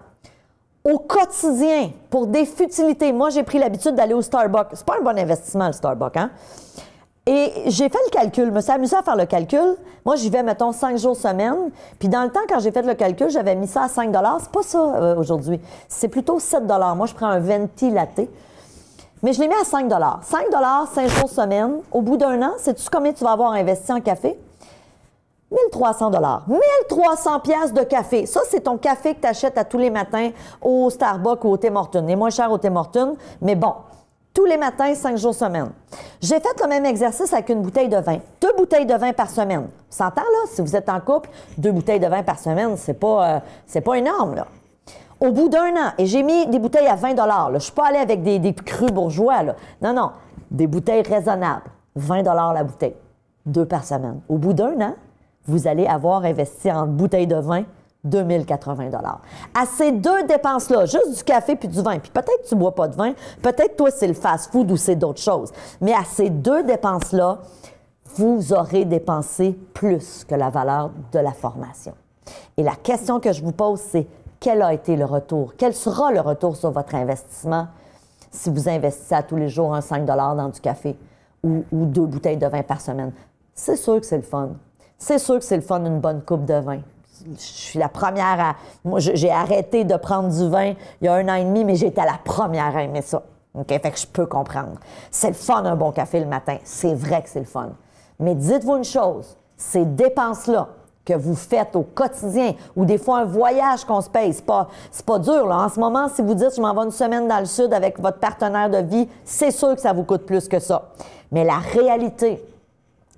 [SPEAKER 1] au quotidien, pour des futilités, moi, j'ai pris l'habitude d'aller au Starbucks. C'est pas un bon investissement, le Starbucks, hein? Et j'ai fait le calcul, je me suis amusée à faire le calcul. Moi, j'y vais, mettons, 5 jours semaine. Puis dans le temps, quand j'ai fait le calcul, j'avais mis ça à 5 $. C'est pas ça aujourd'hui. C'est plutôt 7 $. Moi, je prends un venti latte. Mais je l'ai mis à 5 $. 5 $, 5 jours semaine. Au bout d'un an, sais-tu combien tu vas avoir investi en café? 1 300 $. 1 300 piastres de café. Ça, c'est ton café que tu achètes à tous les matins au Starbucks ou au Tim Hortons. Il est moins cher au Tim Hortons, mais bon, tous les matins, 5 jours semaine. J'ai fait le même exercice avec une bouteille de vin. 2 bouteilles de vin par semaine. On s'entend, là? Si vous êtes en couple, 2 bouteilles de vin par semaine, c'est pas énorme, là. Au bout d'un an, et j'ai mis des bouteilles à 20 là, je ne suis pas allée avec des crus bourgeois. Là. Non, non, des bouteilles raisonnables. 20 la bouteille, 2 par semaine. Au bout d'un an, vous allez avoir investi en bouteilles de vin 2080 $. À ces 2 dépenses-là, juste du café puis du vin, puis peut-être que tu ne bois pas de vin, peut-être toi c'est le fast-food ou c'est d'autres choses, mais à ces 2 dépenses-là, vous aurez dépensé plus que la valeur de la formation. Et la question que je vous pose, c'est quel a été le retour? Quel sera le retour sur votre investissement si vous investissez à tous les jours un 5 dans du café ou 2 bouteilles de vin par semaine? C'est sûr que c'est le fun. C'est sûr que c'est le fun une bonne coupe de vin. Je suis la première à... Moi, j'ai arrêté de prendre du vin il y a 1 an et demi, mais j'étais la première à aimer ça. OK? Fait que je peux comprendre. C'est le fun, un bon café le matin. C'est vrai que c'est le fun. Mais dites-vous une chose, ces dépenses-là que vous faites au quotidien ou des fois un voyage qu'on se paye, c'est pas dur. Là. En ce moment, si vous dites « je m'en vais une semaine dans le sud avec votre partenaire de vie », c'est sûr que ça vous coûte plus que ça. Mais la réalité,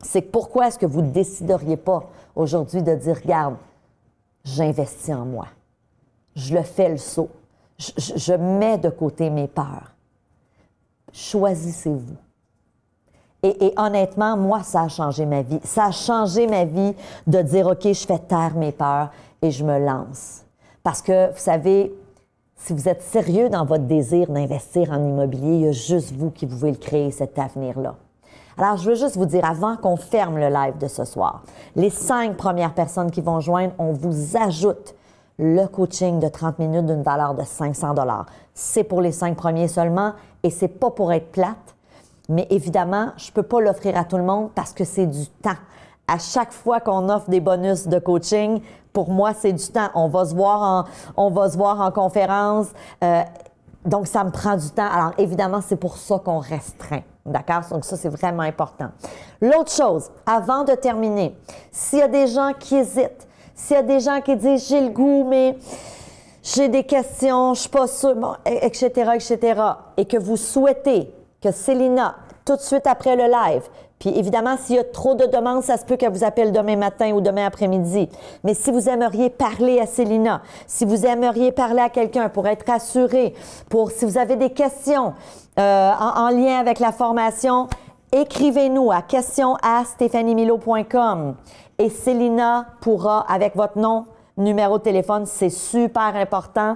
[SPEAKER 1] c'est que pourquoi est-ce que vous ne décideriez pas aujourd'hui de dire « regarde, j'investis en moi. Je le fais le saut. Je mets de côté mes peurs. » Choisissez-vous. Et honnêtement, moi, ça a changé ma vie. Ça a changé ma vie de dire, OK, je fais taire mes peurs et je me lance. Parce que, vous savez, si vous êtes sérieux dans votre désir d'investir en immobilier, il y a juste vous qui pouvez le créer, cet avenir-là. Alors, je veux juste vous dire, avant qu'on ferme le live de ce soir, les 5 premières personnes qui vont joindre, on vous ajoute le coaching de 30 minutes d'une valeur de 500 $. C'est pour les 5 premiers seulement et c'est pas pour être plate. Mais évidemment, je ne peux pas l'offrir à tout le monde parce que c'est du temps. À chaque fois qu'on offre des bonus de coaching, pour moi, c'est du temps. On va se voir en conférence. Donc, ça me prend du temps. Alors, évidemment, c'est pour ça qu'on restreint. D'accord? Donc, ça, c'est vraiment important. L'autre chose, avant de terminer, s'il y a des gens qui hésitent, s'il y a des gens qui disent « j'ai le goût, mais j'ai des questions, je ne suis pas sûre, bon, etc., etc. » et que vous souhaitez que Célina, tout de suite après le live, puis évidemment, s'il y a trop de demandes, ça se peut qu'elle vous appelle demain matin ou demain après-midi. Mais si vous aimeriez parler à Célina, si vous aimeriez parler à quelqu'un pour être rassuré, si vous avez des questions en lien avec la formation, écrivez-nous à questions@stephaniemilo.com et Célina pourra, avec votre nom, numéro de téléphone, c'est super important.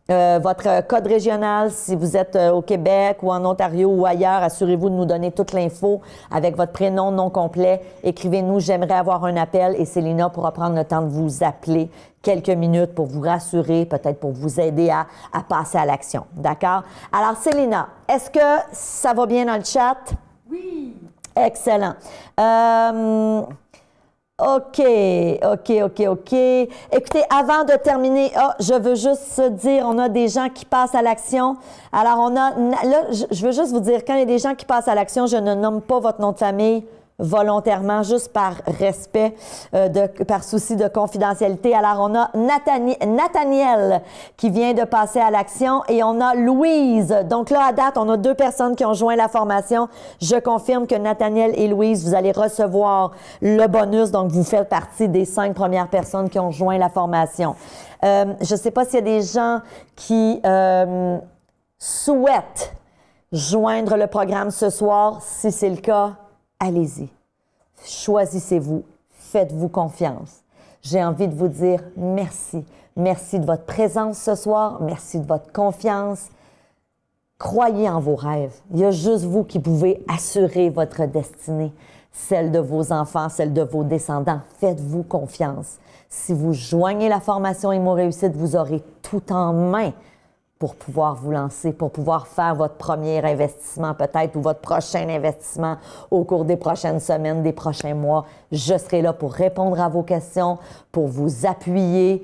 [SPEAKER 1] Votre code régional, si vous êtes au Québec ou en Ontario ou ailleurs, assurez-vous de nous donner toute l'info avec votre prénom, nom complet. Écrivez-nous, j'aimerais avoir un appel et Célina pourra prendre le temps de vous appeler quelques minutes pour vous rassurer, peut-être pour vous aider à passer à l'action. D'accord? Alors, Célina, est-ce que ça va bien dans le chat?
[SPEAKER 2] Oui!
[SPEAKER 1] Excellent. OK. Écoutez, avant de terminer, je veux juste dire, on a des gens qui passent à l'action. Alors, là, je veux juste vous dire, quand il y a des gens qui passent à l'action, je ne nomme pas votre nom de famille volontairement, juste par respect, par souci de confidentialité. Alors, on a Nathaniel qui vient de passer à l'action et on a Louise. Donc là, à date, on a 2 personnes qui ont joint la formation. Je confirme que Nathaniel et Louise, vous allez recevoir le bonus. Donc, vous faites partie des 5 premières personnes qui ont joint la formation. Je ne sais pas s'il y a des gens qui souhaitent joindre le programme ce soir. Si c'est le cas, allez-y. Choisissez-vous. Faites-vous confiance. J'ai envie de vous dire merci. Merci de votre présence ce soir. Merci de votre confiance. Croyez en vos rêves. Il y a juste vous qui pouvez assurer votre destinée, celle de vos enfants, celle de vos descendants. Faites-vous confiance. Si vous joignez la formation Immo Réussite, vous aurez tout en main pour pouvoir vous lancer, pour pouvoir faire votre premier investissement peut-être ou votre prochain investissement au cours des prochaines semaines, des prochains mois. Je serai là pour répondre à vos questions, pour vous appuyer.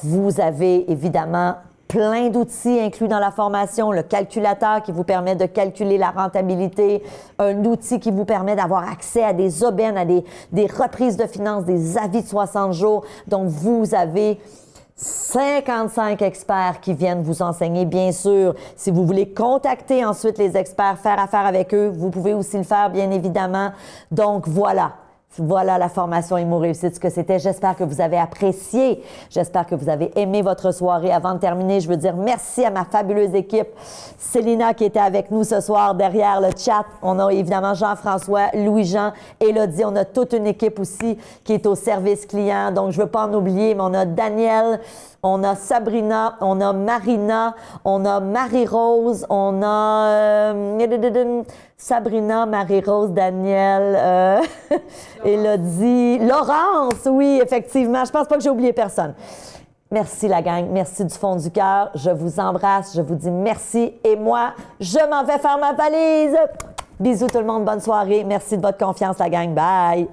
[SPEAKER 1] Vous avez évidemment plein d'outils inclus dans la formation, le calculateur qui vous permet de calculer la rentabilité, un outil qui vous permet d'avoir accès à des aubaines, à des reprises de finances, des avis de 60 jours. Donc, vous avez 55 experts qui viennent vous enseigner, bien sûr. Si vous voulez contacter ensuite les experts, faire affaire avec eux, vous pouvez aussi le faire, bien évidemment. Donc, voilà. Voilà la formation Imo Réussite, ce que c'était. J'espère que vous avez apprécié. J'espère que vous avez aimé votre soirée. Avant de terminer, je veux dire merci à ma fabuleuse équipe. Célina qui était avec nous ce soir derrière le chat. On a évidemment Jean-François, Louis-Jean, Élodie. On a toute une équipe aussi qui est au service client. Donc, je ne veux pas en oublier, mais on a Daniel, on a Sabrina, on a Marina, on a Marie-Rose, on a Sabrina, Marie-Rose, Daniel, Élodie, Laurence, oui, effectivement. Je pense pas que j'ai oublié personne. Merci la gang, merci du fond du cœur. Je vous embrasse, je vous dis merci. Et moi, je m'en vais faire ma valise. Bisous tout le monde, bonne soirée. Merci de votre confiance la gang. Bye!